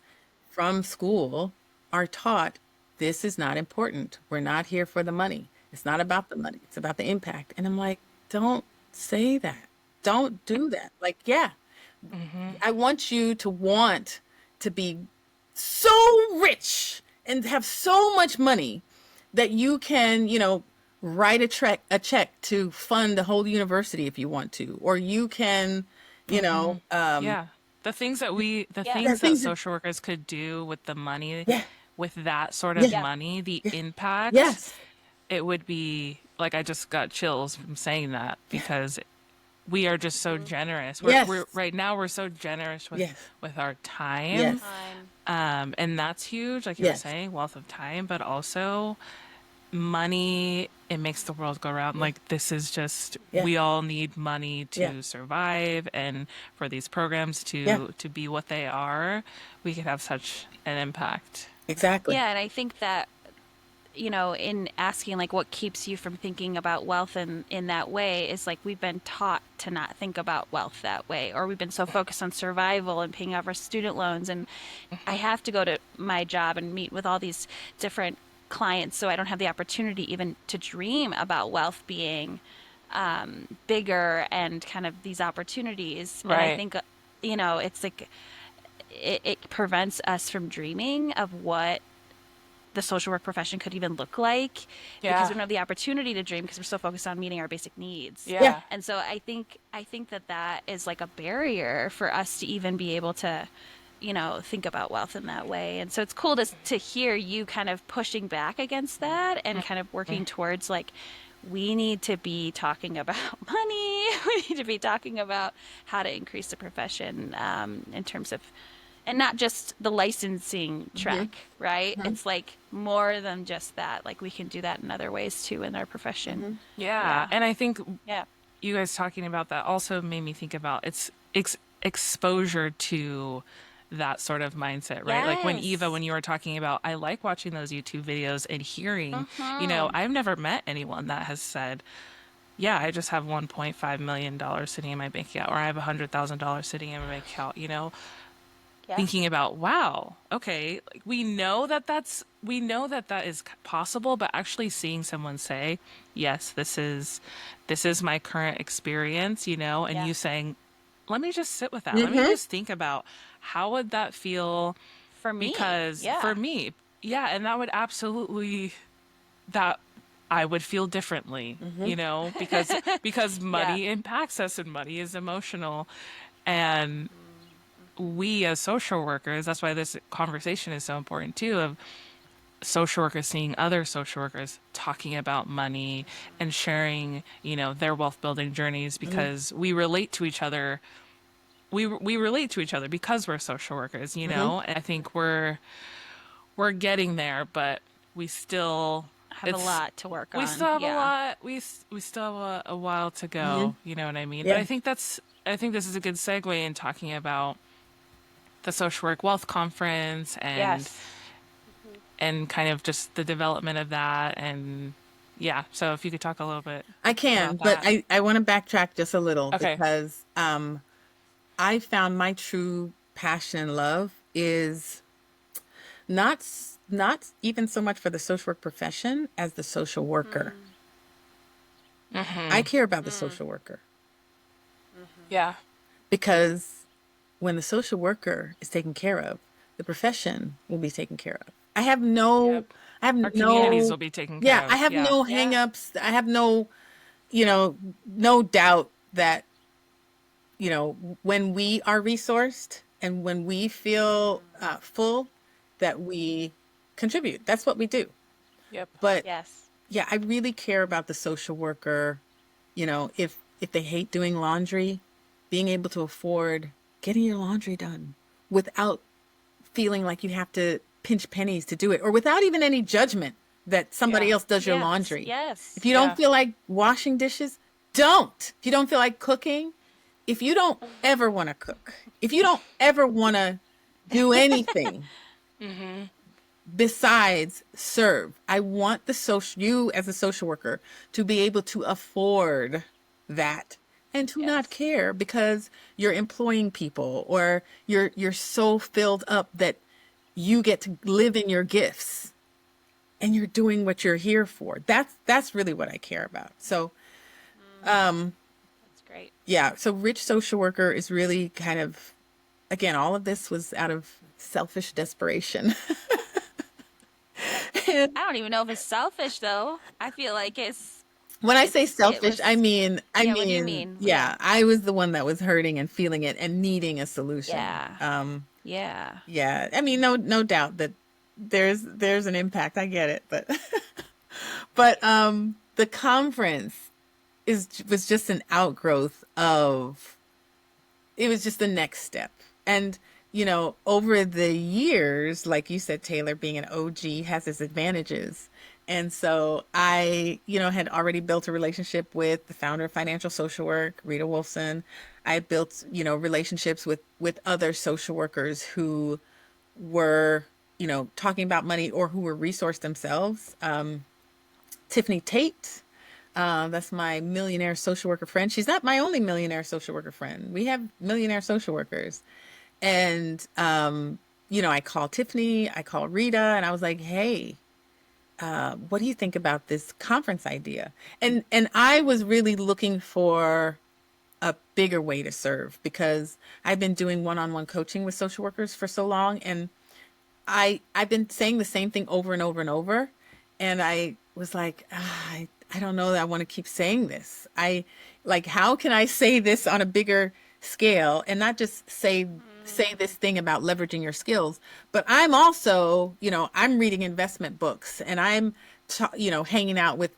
Speaker 2: from school are taught this is not important. We're not here for the money. It's not about the money, it's about the impact. And I'm like, don't say that. Don't do that. Like, yeah, I want you to want to be so rich and have so much money that you can, write a check to fund a whole university if you want to, or you can, you know,
Speaker 1: Yeah. The
Speaker 3: Yeah.
Speaker 2: yeah,
Speaker 1: things that
Speaker 2: things that,
Speaker 1: social workers could do with the money,
Speaker 2: yeah,
Speaker 1: with that sort of
Speaker 2: yeah,
Speaker 3: Yep.
Speaker 1: money, the
Speaker 2: yeah,
Speaker 1: impact,
Speaker 2: yes,
Speaker 1: it would be like, I just got chills from saying that
Speaker 2: yeah,
Speaker 1: because we are just so
Speaker 3: Mhm.
Speaker 1: generous. We're
Speaker 2: yes,
Speaker 1: right now we're so generous
Speaker 2: yes,
Speaker 1: with our time.
Speaker 2: yes,
Speaker 3: Time.
Speaker 1: And that's huge, like you were
Speaker 2: yes,
Speaker 1: saying, wealth of time, but also money, it makes the world go round.
Speaker 2: yeah,
Speaker 1: Like, this is just,
Speaker 2: yeah,
Speaker 1: we all need money
Speaker 2: yeah,
Speaker 1: to survive, and for these programs
Speaker 2: yeah,
Speaker 1: to be what they are, we could have such an impact.
Speaker 2: exactly.
Speaker 3: Yeah, and I think that, in asking like what keeps you from thinking about wealth in that way is like we've been taught to not think about wealth that way, or we've been so focused on survival and paying off our student loans. And I have to go to my job and meet with all these different clients, so I don't have the opportunity even to dream about wealth being bigger and kind of these opportunities. And I
Speaker 1: Right.
Speaker 3: think, it's like it prevents us from dreaming of what the social work profession could even look like because we
Speaker 1: Yeah.
Speaker 3: don't have the opportunity to dream because we're so focused on meeting our basic needs.
Speaker 2: Yeah,
Speaker 1: Yeah.
Speaker 3: And so I think that that is like a barrier for us to even be able to, think about wealth in that way. And so it's cool to hear you kind of pushing back against that and kind of working towards like we need to be talking about money. We need to be talking about how to increase the profession in terms of, and not just the licensing
Speaker 2: hmm,
Speaker 3: track, right?
Speaker 2: hmm,
Speaker 3: It's like more than just that. Like we can do that in other ways too in our profession.
Speaker 2: hmm,
Speaker 1: Yeah.
Speaker 3: Yeah.
Speaker 1: And I think
Speaker 3: Yeah.
Speaker 1: you guys talking about that also made me think about exposure to that sort of mindset, right? Like when Eva,
Speaker 3: Yes.
Speaker 1: when you were talking about, I like watching those YouTube videos and hearing,
Speaker 3: Mm-hmm.
Speaker 1: I've never met anyone that has said, yeah, I just have $1.5 million sitting in my bank account, or I have $100,000 sitting in my bank account,
Speaker 3: Yeah.
Speaker 1: thinking about, wow, okay, like we know that that is possible, but actually seeing someone say, yes, this is my current experience, and
Speaker 3: Yeah.
Speaker 1: you saying, let me just sit with that. Let me
Speaker 2: hmm,
Speaker 1: just think about how would that feel,
Speaker 3: For me.
Speaker 1: because for
Speaker 3: Yeah.
Speaker 1: me, yeah, and that would absolutely, that I would feel differently,
Speaker 2: hmm,
Speaker 1: because
Speaker 3: Yeah.
Speaker 1: money impacts us, and money is emotional. And we as social workers, that's why this conversation is so important too, of social workers seeing other social workers talking about money and sharing, their wealth building journeys,
Speaker 2: hmm,
Speaker 1: because we relate to each other. We relate to each other because we're social workers,
Speaker 2: hmm,
Speaker 1: and I think we're getting there, but we still
Speaker 3: Have a
Speaker 1: it's
Speaker 3: lot to work
Speaker 1: we
Speaker 3: on.
Speaker 1: still have a
Speaker 3: Yeah.
Speaker 1: lot we still have a while to
Speaker 2: hmm,
Speaker 1: go, you know what I mean? But
Speaker 2: yeah,
Speaker 1: I think this is a good segue in talking about the social work wealth conference,
Speaker 3: Yes.
Speaker 1: and kind of just the development of that. And yeah, so if you could talk a little bit
Speaker 2: I can,
Speaker 1: about
Speaker 2: but
Speaker 1: that.
Speaker 2: I want to backtrack just a little
Speaker 1: Okay.
Speaker 2: because I found my true passion and love is not even so much for the social work profession as the social worker.
Speaker 3: Mm.
Speaker 2: I
Speaker 1: Mm-hmm.
Speaker 2: care about the
Speaker 3: Mm.
Speaker 2: social worker
Speaker 3: Mm-hmm.
Speaker 1: Yeah.
Speaker 2: because when the social worker is taken care of, the profession will be taken care of.
Speaker 1: Yep.
Speaker 2: I have
Speaker 1: Our communities
Speaker 2: no,
Speaker 1: will be taken
Speaker 2: yeah,
Speaker 1: care
Speaker 2: I
Speaker 1: of.
Speaker 2: have
Speaker 1: Yeah.
Speaker 2: no
Speaker 3: Yeah.
Speaker 2: hangups. I have no, no doubt that, when we are resourced and when we feel
Speaker 3: Mm.
Speaker 2: full, that we contribute. That's what we do.
Speaker 1: Yep.
Speaker 2: But
Speaker 3: Yes.
Speaker 2: yeah, I really care about the social worker. If they hate doing laundry, being able to afford getting your laundry done without feeling like you have to pinch pennies to do it, or without even any judgment that somebody
Speaker 1: Yeah.
Speaker 2: else does your
Speaker 3: Yes.
Speaker 2: laundry. If
Speaker 3: Yes.
Speaker 2: you don't
Speaker 1: Yeah.
Speaker 2: feel like washing dishes, don't. If you don't feel like cooking, if you don't ever want to cook, if you don't ever want to do anything
Speaker 1: Mm-hmm.
Speaker 2: besides serve, I want you as a social worker to be able to afford that and to not
Speaker 3: Yes.
Speaker 2: care because you're employing people, or you're so filled up that you get to live in your gifts and you're doing what you're here for. That's really what I care about. So
Speaker 3: Mm. That's great.
Speaker 2: yeah, so rich social worker is really kind of, again, all of this was out of selfish desperation. And
Speaker 3: I don't even know if it's selfish though. I feel like it's
Speaker 2: When I say
Speaker 3: It
Speaker 2: selfish,
Speaker 3: was,
Speaker 2: I
Speaker 3: yeah, what do you
Speaker 2: mean,
Speaker 3: mean?
Speaker 2: yeah,
Speaker 3: Yeah.
Speaker 2: I was the one that was hurting and feeling it and needing a solution.
Speaker 3: Yeah. Yeah.
Speaker 2: Yeah, I mean, no doubt that there's an impact. I get it, but the conference was just an outgrowth of, it was just the next step. And, over the years, like you said, Taylor, being an OG has its advantages. And so I, had already built a relationship with the founder of Financial Social Work, Rita Wolfson. I built, relationships with other social workers who were, talking about money or who were resourced themselves. Tiffany Tate, that's my millionaire social worker friend. She's not my only millionaire social worker friend. We have millionaire social workers. And, I called Tiffany, I called Rita, and I was like, hey, what do you think about this conference idea? And I was really looking for a bigger way to serve because I've been doing one-on-one coaching with social workers for so long. And I've been saying the same thing over and over and over. And I was like, I don't know that I want to keep saying this. How can I say this on a bigger scale and not just say this thing about leveraging your skills, but I'm also, I'm reading investment books and I'm, hanging out with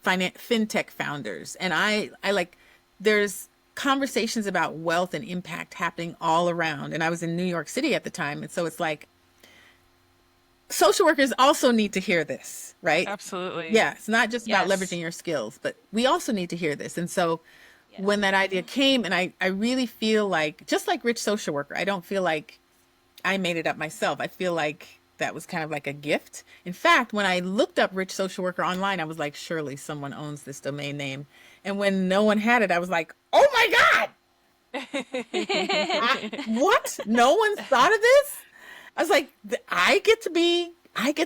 Speaker 2: fintech founders. And there's conversations about wealth and impact happening all around. And I was in New York City at the time. And so it's like, social workers also need to hear this, right?
Speaker 1: Absolutely.
Speaker 2: Yeah, it's not just about
Speaker 1: Yes.
Speaker 2: leveraging your skills, but we also need to hear this. And so
Speaker 3: Yeah.
Speaker 2: when that idea came, and I really feel like, just like Rich Social Worker, I don't feel like I made it up myself. I feel like that was kind of like a gift. In fact, when I looked up Rich Social Worker online, I was like, surely someone owns this domain name. And when no one had it, I was like, oh my God, what? No one thought of this? I was like, I get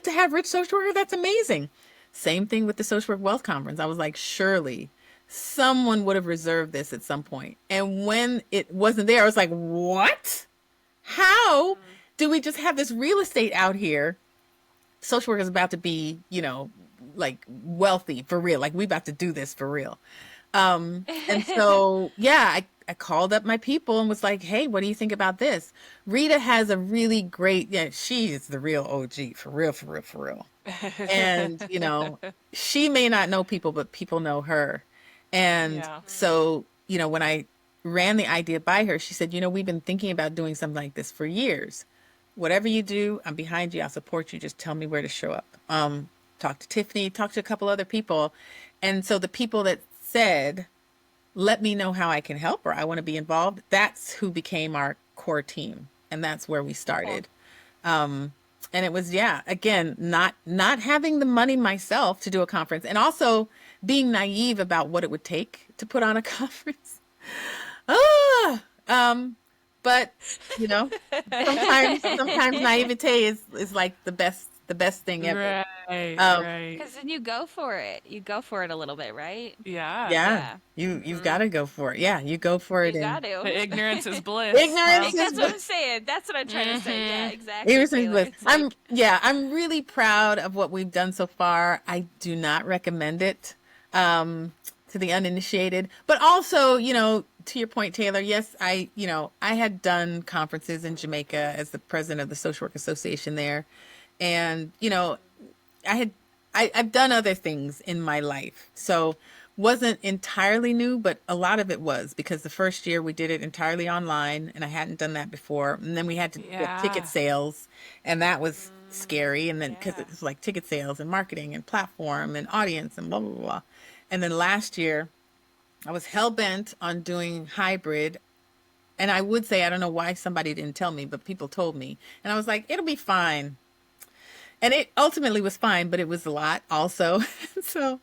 Speaker 2: to have Rich Social Worker. That's amazing. Same thing with the Social Work Wealth Conference. I was like, surely someone would have reserved this at some point. And when it wasn't there, I was like, what? How do we just have this real estate out here? Social work is about to be, wealthy for real. Like, we about to do this for real. And so, yeah, I called up my people and was like, hey, what do you think about this? Rita has a really great, yeah, she is the real OG, for real, for real, for real. And, she may not know people, but people know her. And
Speaker 1: Yeah.
Speaker 2: so, when I ran the idea by her, she said, we've been thinking about doing something like this for years. Whatever you do, I'm behind you. I'll support you. Just tell me where to show up. Talk to Tiffany, talk to a couple other people. And so the people that said, let me know how I can help or I want to be involved, that's who became our core team. And that's where we started. And it was, yeah, again, not having the money myself to do a conference and also being naive about what it would take to put on a conference. But sometimes naivete is like the best thing ever.
Speaker 1: Right.
Speaker 2: Um,
Speaker 1: Right.
Speaker 3: Because then you go for it. You go for it a little bit, right?
Speaker 1: Yeah.
Speaker 2: yeah,
Speaker 3: Yeah.
Speaker 2: you've got to go for it. Yeah, you go for it.
Speaker 3: You
Speaker 2: And
Speaker 3: got to.
Speaker 1: The ignorance is bliss.
Speaker 2: ignorance is
Speaker 3: That's what I'm saying. That's what I'm trying to say. Yeah, exactly.
Speaker 2: ignorance is
Speaker 3: Taylor.
Speaker 2: bliss.
Speaker 3: It's like,
Speaker 2: I'm really proud of what we've done so far. I do not recommend it to the uninitiated, but also, to your point, Taylor, yes, I had done conferences in Jamaica as the president of the Social Work Association there. And, I've done other things in my life. So wasn't entirely new, but a lot of it was because the first year we did it entirely online and I hadn't done that before. And then we had to get ticket
Speaker 1: Yeah.
Speaker 2: sales and that was scary. And then because it was like ticket sales and marketing and platform and audience and blah, blah, blah. And then last year I was hell bent on doing hybrid. And I would say, I don't know why somebody didn't tell me, but people told me. And I was like, it'll be fine. And it ultimately was fine, but it was a lot also. So,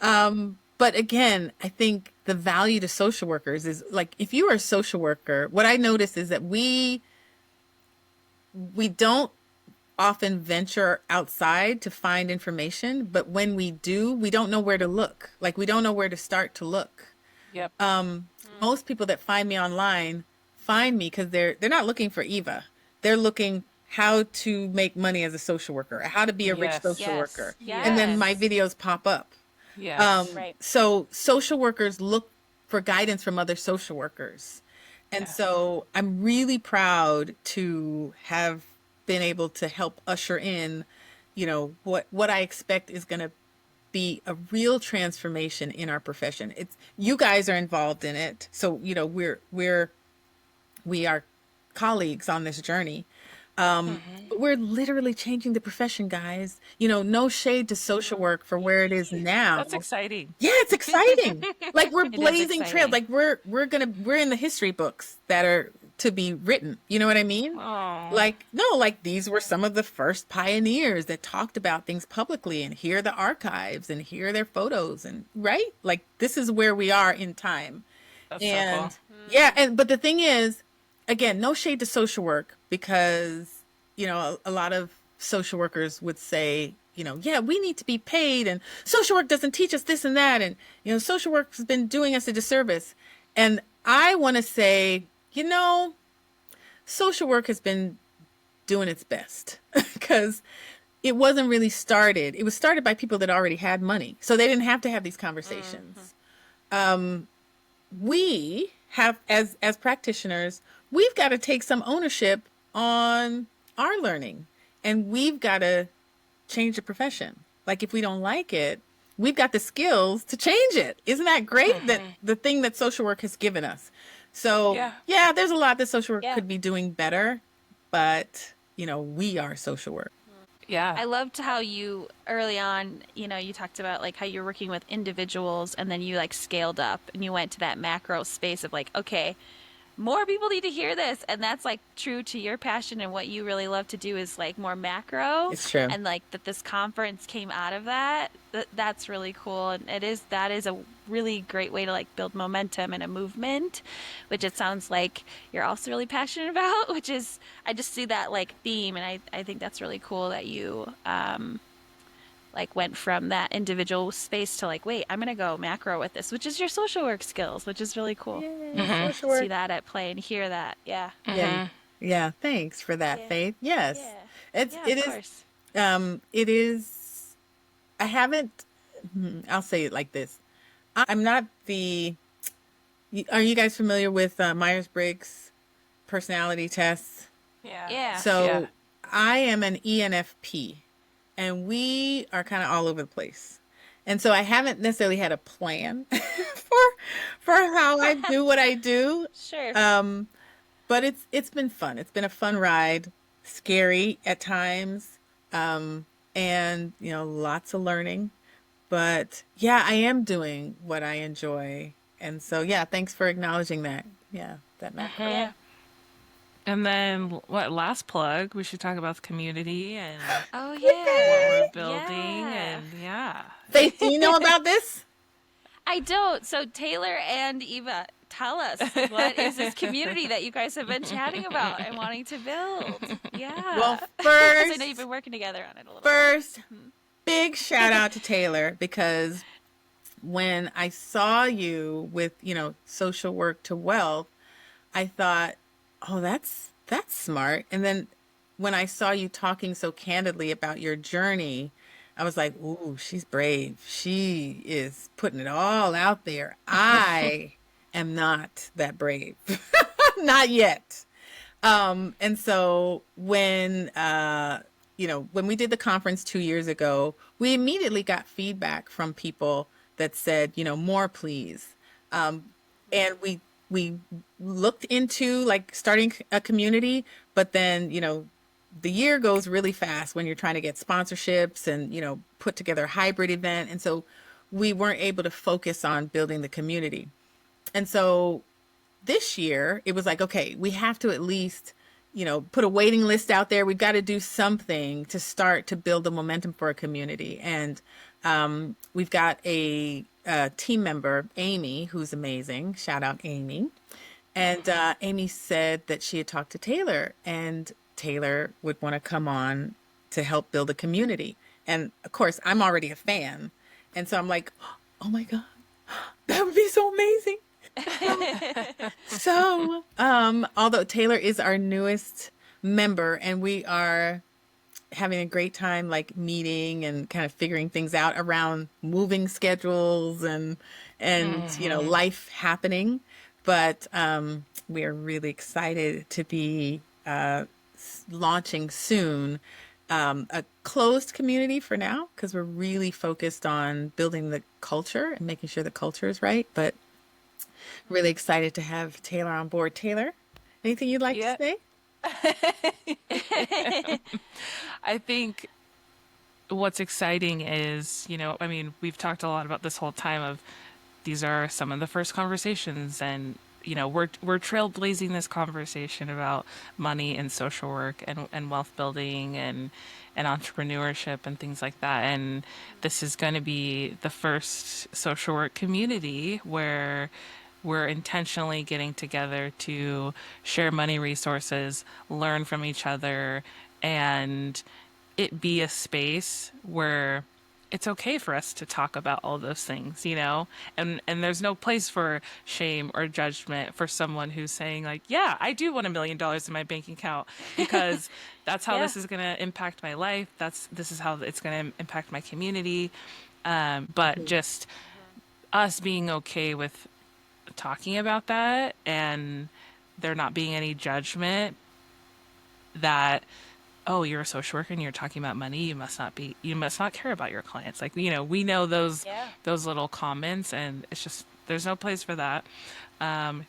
Speaker 2: but again, I think the value to social workers is like, if you are a social worker, what I notice is that we don't often venture outside to find information, but when we do, we don't know where to look. Like we don't know where to start to look.
Speaker 1: Yep.
Speaker 2: Most people that find me online find me because they're not looking for Eva. They're looking how to make money as a social worker, how to be a rich
Speaker 1: Yes.
Speaker 2: social
Speaker 3: Yes.
Speaker 2: worker.
Speaker 3: Yes.
Speaker 2: And then my videos pop up.
Speaker 1: Yes.
Speaker 3: Right.
Speaker 2: So social workers look for guidance from other social workers. And
Speaker 1: Yes.
Speaker 2: so I'm really proud to have been able to help usher in, what I expect is going to be a real transformation in our profession. It's you guys are involved in it. So, we are colleagues on this journey. But we're literally changing the profession, guys. No shade to social work for where it is
Speaker 1: That's
Speaker 2: now.
Speaker 1: exciting.
Speaker 2: Yeah, it's exciting. Like we're
Speaker 3: It is
Speaker 2: blazing trails.
Speaker 3: exciting.
Speaker 2: Like we're in the history books that are to be written. You know what I mean?
Speaker 1: Oh,
Speaker 2: Like no, like these were some of the first pioneers that talked about things publicly, and here are the archives and here are their photos, and right? Like this is where we are in time.
Speaker 1: that's so cool.
Speaker 2: And yeah, and but the thing is, again, no shade to social work because, a lot of social workers would say, yeah, we need to be paid and social work doesn't teach us this and that. And, social work has been doing us a disservice. And I want to say, social work has been doing its best because it wasn't really started. It was started by people that already had money. So they didn't have to have these conversations. We have as practitioners, we've got to take some ownership on our learning, and we've got to change the profession. Like if we don't like it, we've got the skills to change it. Isn't that great? That the thing that social work has given us. So
Speaker 1: Yeah.
Speaker 2: yeah, there's a lot that social work
Speaker 3: Yeah.
Speaker 2: could be doing better, but we are social work.
Speaker 1: Yeah.
Speaker 3: I loved how you early on, you talked about like how you're working with individuals and then you like scaled up and you went to that macro space of like, okay, more people need to hear this. And that's like true to your passion and what you really love to do is like more macro.
Speaker 2: It's true.
Speaker 3: And like that this conference came out of that. That's really cool. And that is a really great way to like build momentum and a movement, which it sounds like you're also really passionate about, which is, I just see that like theme. And I think that's really cool that you, like went from that individual space to like, wait, I'm gonna go macro with this, which is your social work skills, which is really cool.
Speaker 2: Yay, social
Speaker 3: See
Speaker 2: work.
Speaker 3: that at play and hear that. Yeah.
Speaker 2: Yeah. Yeah. Thanks for that,
Speaker 3: Yeah.
Speaker 2: Faith. Yes.
Speaker 3: Yeah.
Speaker 2: It's
Speaker 3: Yeah,
Speaker 2: it
Speaker 3: of
Speaker 2: is
Speaker 3: course.
Speaker 2: it is I haven't I'll say it like this. I'm not are you guys familiar with Myers-Briggs personality tests?
Speaker 1: Yeah.
Speaker 3: Yeah.
Speaker 2: So
Speaker 1: Yeah.
Speaker 2: I am an ENFP, and we are kind of all over the place. And so I haven't necessarily had a plan for how I do what I do.
Speaker 3: Sure.
Speaker 2: But it's been fun. It's been a fun ride, scary at times, and lots of learning. But yeah, I am doing what I enjoy, and so yeah, thanks for acknowledging that. Yeah, that matters.
Speaker 3: Yeah.
Speaker 1: And then what? Last plug. We should talk about the community and
Speaker 3: Oh
Speaker 1: what
Speaker 3: yeah.
Speaker 1: we're building.
Speaker 3: Yeah.
Speaker 1: And yeah.
Speaker 2: Faith, do you know about this?
Speaker 3: I don't. So Taylor and Eva, tell us what is this community that you guys have been chatting about and wanting to build? Yeah.
Speaker 2: Well,
Speaker 3: 'Cause I know
Speaker 2: first,
Speaker 3: you've been working together on it a little
Speaker 2: first, big shout out to Taylor because when I saw you with, social work to wealth, I thought, oh, that's smart. And then when I saw you talking so candidly about your journey, I was like, ooh, she's brave. She is putting it all out there. I am not that brave. Not yet. And so when we did the conference 2 years ago, we immediately got feedback from people that said, more please. And we looked into like starting a community, but then, the year goes really fast when you're trying to get sponsorships and, put together a hybrid event. And so we weren't able to focus on building the community. And so this year it was like, okay, we have to at least, put a waiting list out there. We've got to do something to start to build the momentum for a community. And we've got a team member, Amy, who's amazing. Shout out, Amy. And Amy said that she had talked to Taylor, and Taylor would want to come on to help build a community. And of course, I'm already a fan. And so I'm like, oh my God, that would be so amazing. So, although Taylor is our newest member and we are having a great time, like meeting and kind of figuring things out around moving schedules and life happening. But we are really excited to be launching soon a closed community for now because we're really focused on building the culture and making sure the culture is right. But really excited to have Taylor on board. Taylor, anything you'd like to
Speaker 1: Yeah.
Speaker 2: say?
Speaker 1: I think what's exciting is, I mean, we've talked a lot about this whole time of these are some of the first conversations, and we're trailblazing this conversation about money and social work and wealth building and entrepreneurship and things like that. And this is going to be the first social work community where we're intentionally getting together to share money resources, learn from each other, and it be a space where it's okay for us to talk about all those things, and there's no place for shame or judgment for someone who's saying like, yeah, I do want $1 million in my bank account because that's how
Speaker 3: Yeah.
Speaker 1: this is going to impact my life. This is how it's going to impact my community. But just us being okay with talking about that and there not being any judgment that, oh, you're a social worker and you're talking about money, you must not care about your clients. Like, we know
Speaker 3: Yeah.
Speaker 1: those little comments, and it's just there's no place for that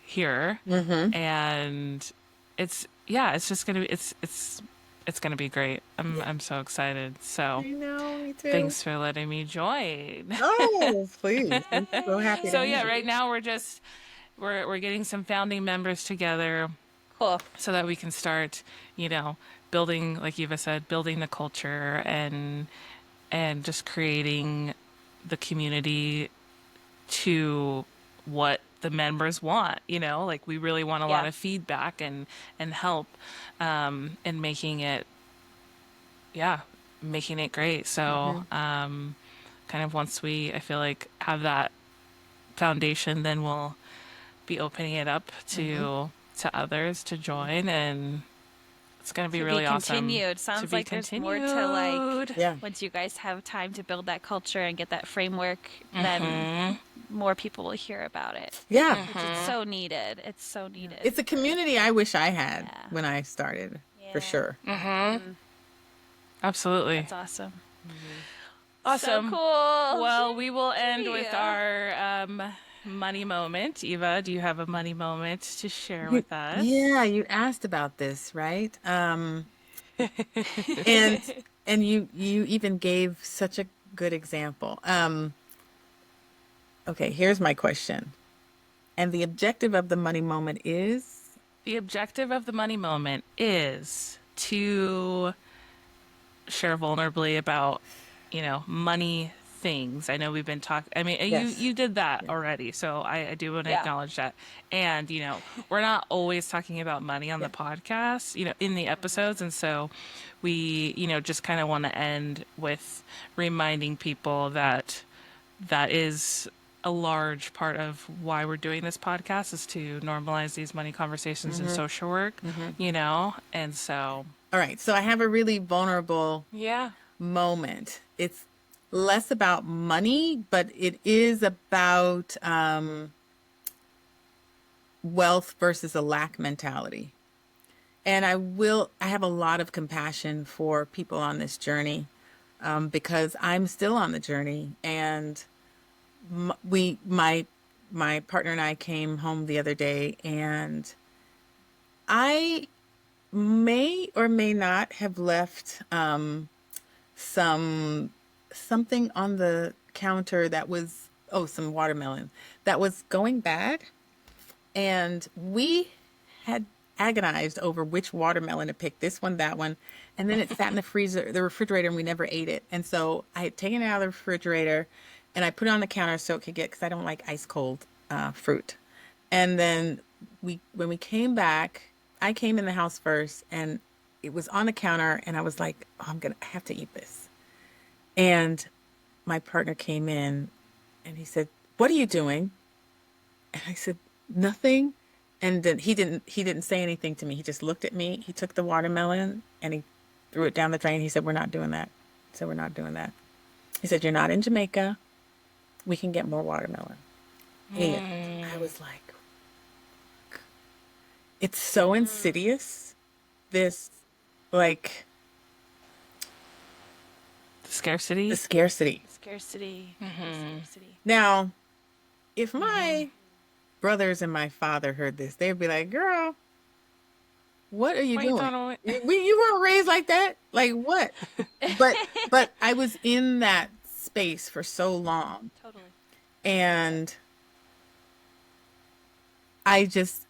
Speaker 1: here. And it's just gonna be it's gonna be great. I'm so excited.
Speaker 2: I
Speaker 1: So
Speaker 2: know, me too.
Speaker 1: thanks for letting me join.
Speaker 2: Oh, please. I'm so happy to
Speaker 1: So
Speaker 2: have
Speaker 1: yeah,
Speaker 2: you.
Speaker 1: right now we're getting some founding members together
Speaker 3: Cool.
Speaker 1: so that we can start, building, like Eva said, building the culture and just creating the community to what the members want, like we really want a lot
Speaker 3: Yeah.
Speaker 1: of feedback and help in making it great. So kind of once I feel like have that foundation, then we'll be opening it up to others to join, and it's going to be
Speaker 3: To
Speaker 1: really
Speaker 3: be
Speaker 1: awesome.
Speaker 3: continued.
Speaker 1: To
Speaker 3: Sounds
Speaker 1: be
Speaker 3: like there's more to like
Speaker 2: Yeah.
Speaker 3: once you guys have time to build that culture and get that framework, then more people will hear about it.
Speaker 2: Yeah.
Speaker 3: Which is so needed. It's so needed.
Speaker 2: It's a community I wish I had
Speaker 3: Yeah.
Speaker 2: when I started, for
Speaker 3: Yeah.
Speaker 2: sure.
Speaker 1: Absolutely.
Speaker 3: That's awesome.
Speaker 1: Awesome.
Speaker 3: So cool.
Speaker 1: Well, we will end with
Speaker 3: Yeah.
Speaker 1: our money moment. Eva, do you have a money moment to share with us?
Speaker 2: Yeah, you asked about this, right? And you even gave such a good example. Okay, here's my question. And the objective of the money moment is
Speaker 1: The objective of the money moment is to share vulnerably about, money things. I know we've been talking. I mean,
Speaker 2: yes.
Speaker 1: you did that already, so I do want to
Speaker 3: Yeah.
Speaker 1: acknowledge that. And we're not always talking about money on the podcast, in the episodes, and so we, just kind of want to end with reminding people that that is a large part of why we're doing this podcast is to normalize these money conversations in social work, and so
Speaker 2: All right, so I have a really vulnerable
Speaker 1: yeah.
Speaker 2: moment. It's less about money, but it is about wealth versus a lack mentality. And I have a lot of compassion for people on this journey because I'm still on the journey. And my partner and I came home the other day, and I may or may not have left something on the counter that was some watermelon that was going bad, and we had agonized over which watermelon to pick, this one, that one, and then it sat in the refrigerator, and we never ate it. And so I had taken it out of the refrigerator and I put it on the counter so it could get, because I don't like ice cold fruit. And then when we came back, I came in the house first, and it was on the counter, and I was like, oh, I have to eat this. And my partner came in and he said, what are you doing? And I said, nothing. And then he didn't say anything to me. He just looked at me. He took the watermelon and he threw it down the drain. He said, we're not doing that. He said, we're not doing that. He said, you're not in Jamaica. We can get more watermelon. And I was like, it's so insidious. This, like,
Speaker 1: Scarcity.
Speaker 2: the scarcity.
Speaker 3: Scarcity. Scarcity.
Speaker 2: Now, if my brothers and my father heard this, they'd be like, girl, what are you
Speaker 1: What you
Speaker 2: doing?
Speaker 1: talking about?
Speaker 2: You weren't raised like that? Like what? But I was in that space for so long.
Speaker 3: Totally.
Speaker 2: And I just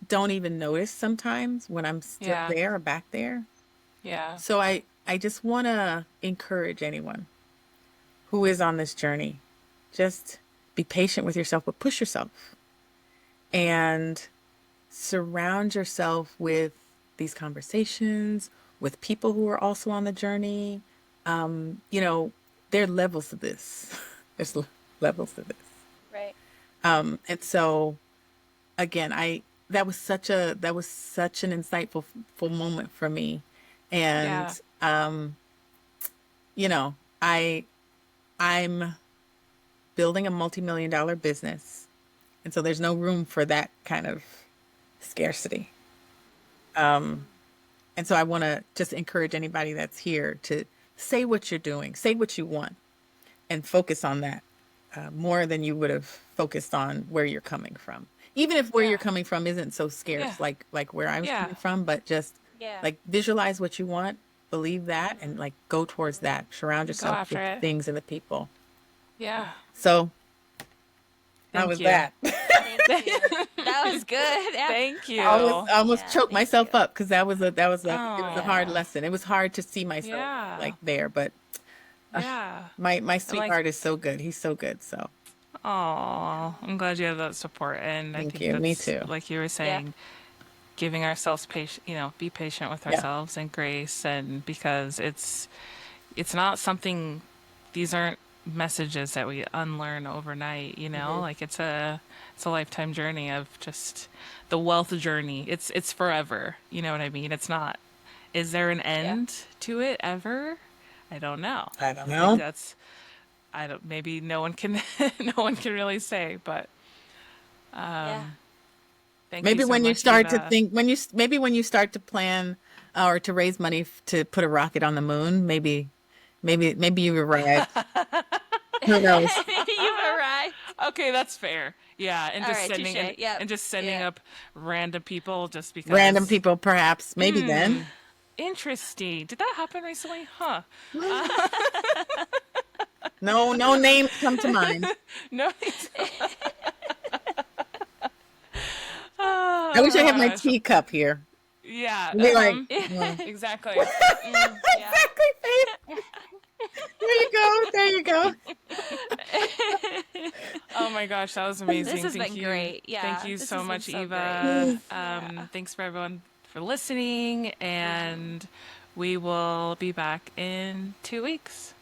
Speaker 2: don't even notice sometimes when I'm still
Speaker 1: Yeah.
Speaker 2: there or back there.
Speaker 1: Yeah.
Speaker 2: So I just want to encourage anyone who is on this journey. Just be patient with yourself, but push yourself and surround yourself with these conversations, with people who are also on the journey. You know, there are levels to this. There's levels to this.
Speaker 3: Right.
Speaker 2: And so again, that was such an insightful full moment for me. And you know, I'm building a multi-million-dollar business. And so there's no room for that kind of scarcity. And so I want to just encourage anybody that's here to say what you're doing, say what you want, and focus on that more than you would have focused on where you're coming from. Even if where you're coming from isn't so scarce like where I was coming from, but just like visualize what you want, believe that, and like go towards that. Surround yourself
Speaker 1: after
Speaker 2: with
Speaker 1: it.
Speaker 2: things and the people.
Speaker 1: Yeah.
Speaker 2: So how
Speaker 1: Thank
Speaker 2: was
Speaker 1: you.
Speaker 2: that?
Speaker 3: Thank you. That was good. Yeah.
Speaker 1: Thank you.
Speaker 2: I almost
Speaker 3: Yeah,
Speaker 2: choked
Speaker 3: thank
Speaker 2: myself
Speaker 3: you.
Speaker 2: up because it was a hard
Speaker 1: Oh.
Speaker 2: lesson. It was hard to see myself
Speaker 1: Yeah.
Speaker 2: like there, but
Speaker 1: Yeah.
Speaker 2: my sweetheart is so good. He's so good. So
Speaker 1: Oh, I'm glad you have that support, and I
Speaker 2: Thank
Speaker 1: think
Speaker 2: you. Me
Speaker 1: that's
Speaker 2: too.
Speaker 1: like you were saying, giving ourselves patience. You know, be patient with
Speaker 2: Yeah.
Speaker 1: ourselves and grace, and because it's not something. These aren't messages that we unlearn overnight. You know, like it's a lifetime journey of just the wealth journey. It's forever. You know what I mean? It's not. Is there an end to it ever? I don't know.
Speaker 2: I don't
Speaker 1: I
Speaker 2: know.
Speaker 1: think that's. I don't. Maybe no one can. No one can really say. But
Speaker 3: Yeah.
Speaker 1: thank
Speaker 2: Maybe
Speaker 1: you so
Speaker 2: when you
Speaker 1: much,
Speaker 2: start to
Speaker 1: Eva.
Speaker 2: think, when you start to plan or to raise money to put a rocket on the moon, maybe you arrived. Who knows?
Speaker 3: You've arrived.
Speaker 1: Okay, that's fair. Yeah, and
Speaker 3: All
Speaker 1: just
Speaker 3: right,
Speaker 1: sending
Speaker 3: touche. Yep.
Speaker 1: and just sending
Speaker 3: Yeah.
Speaker 1: up random people just because.
Speaker 2: Random people, perhaps. Maybe then.
Speaker 1: Interesting. Did that happen recently? Huh.
Speaker 2: No names come to mind.
Speaker 1: No.
Speaker 2: I wish I had my
Speaker 1: gosh.
Speaker 2: teacup here.
Speaker 1: Yeah.
Speaker 2: Be like,
Speaker 1: Exactly.
Speaker 3: Yeah.
Speaker 2: exactly, babe. There you go.
Speaker 1: Oh my gosh, that was amazing.
Speaker 3: This has
Speaker 1: Thank
Speaker 3: been
Speaker 1: you.
Speaker 3: great. Yeah,
Speaker 1: Thank you
Speaker 3: this
Speaker 1: so
Speaker 3: has been
Speaker 1: much,
Speaker 3: so
Speaker 1: Eva.
Speaker 3: great.
Speaker 1: Thanks for everyone for listening, and we will be back in 2 weeks.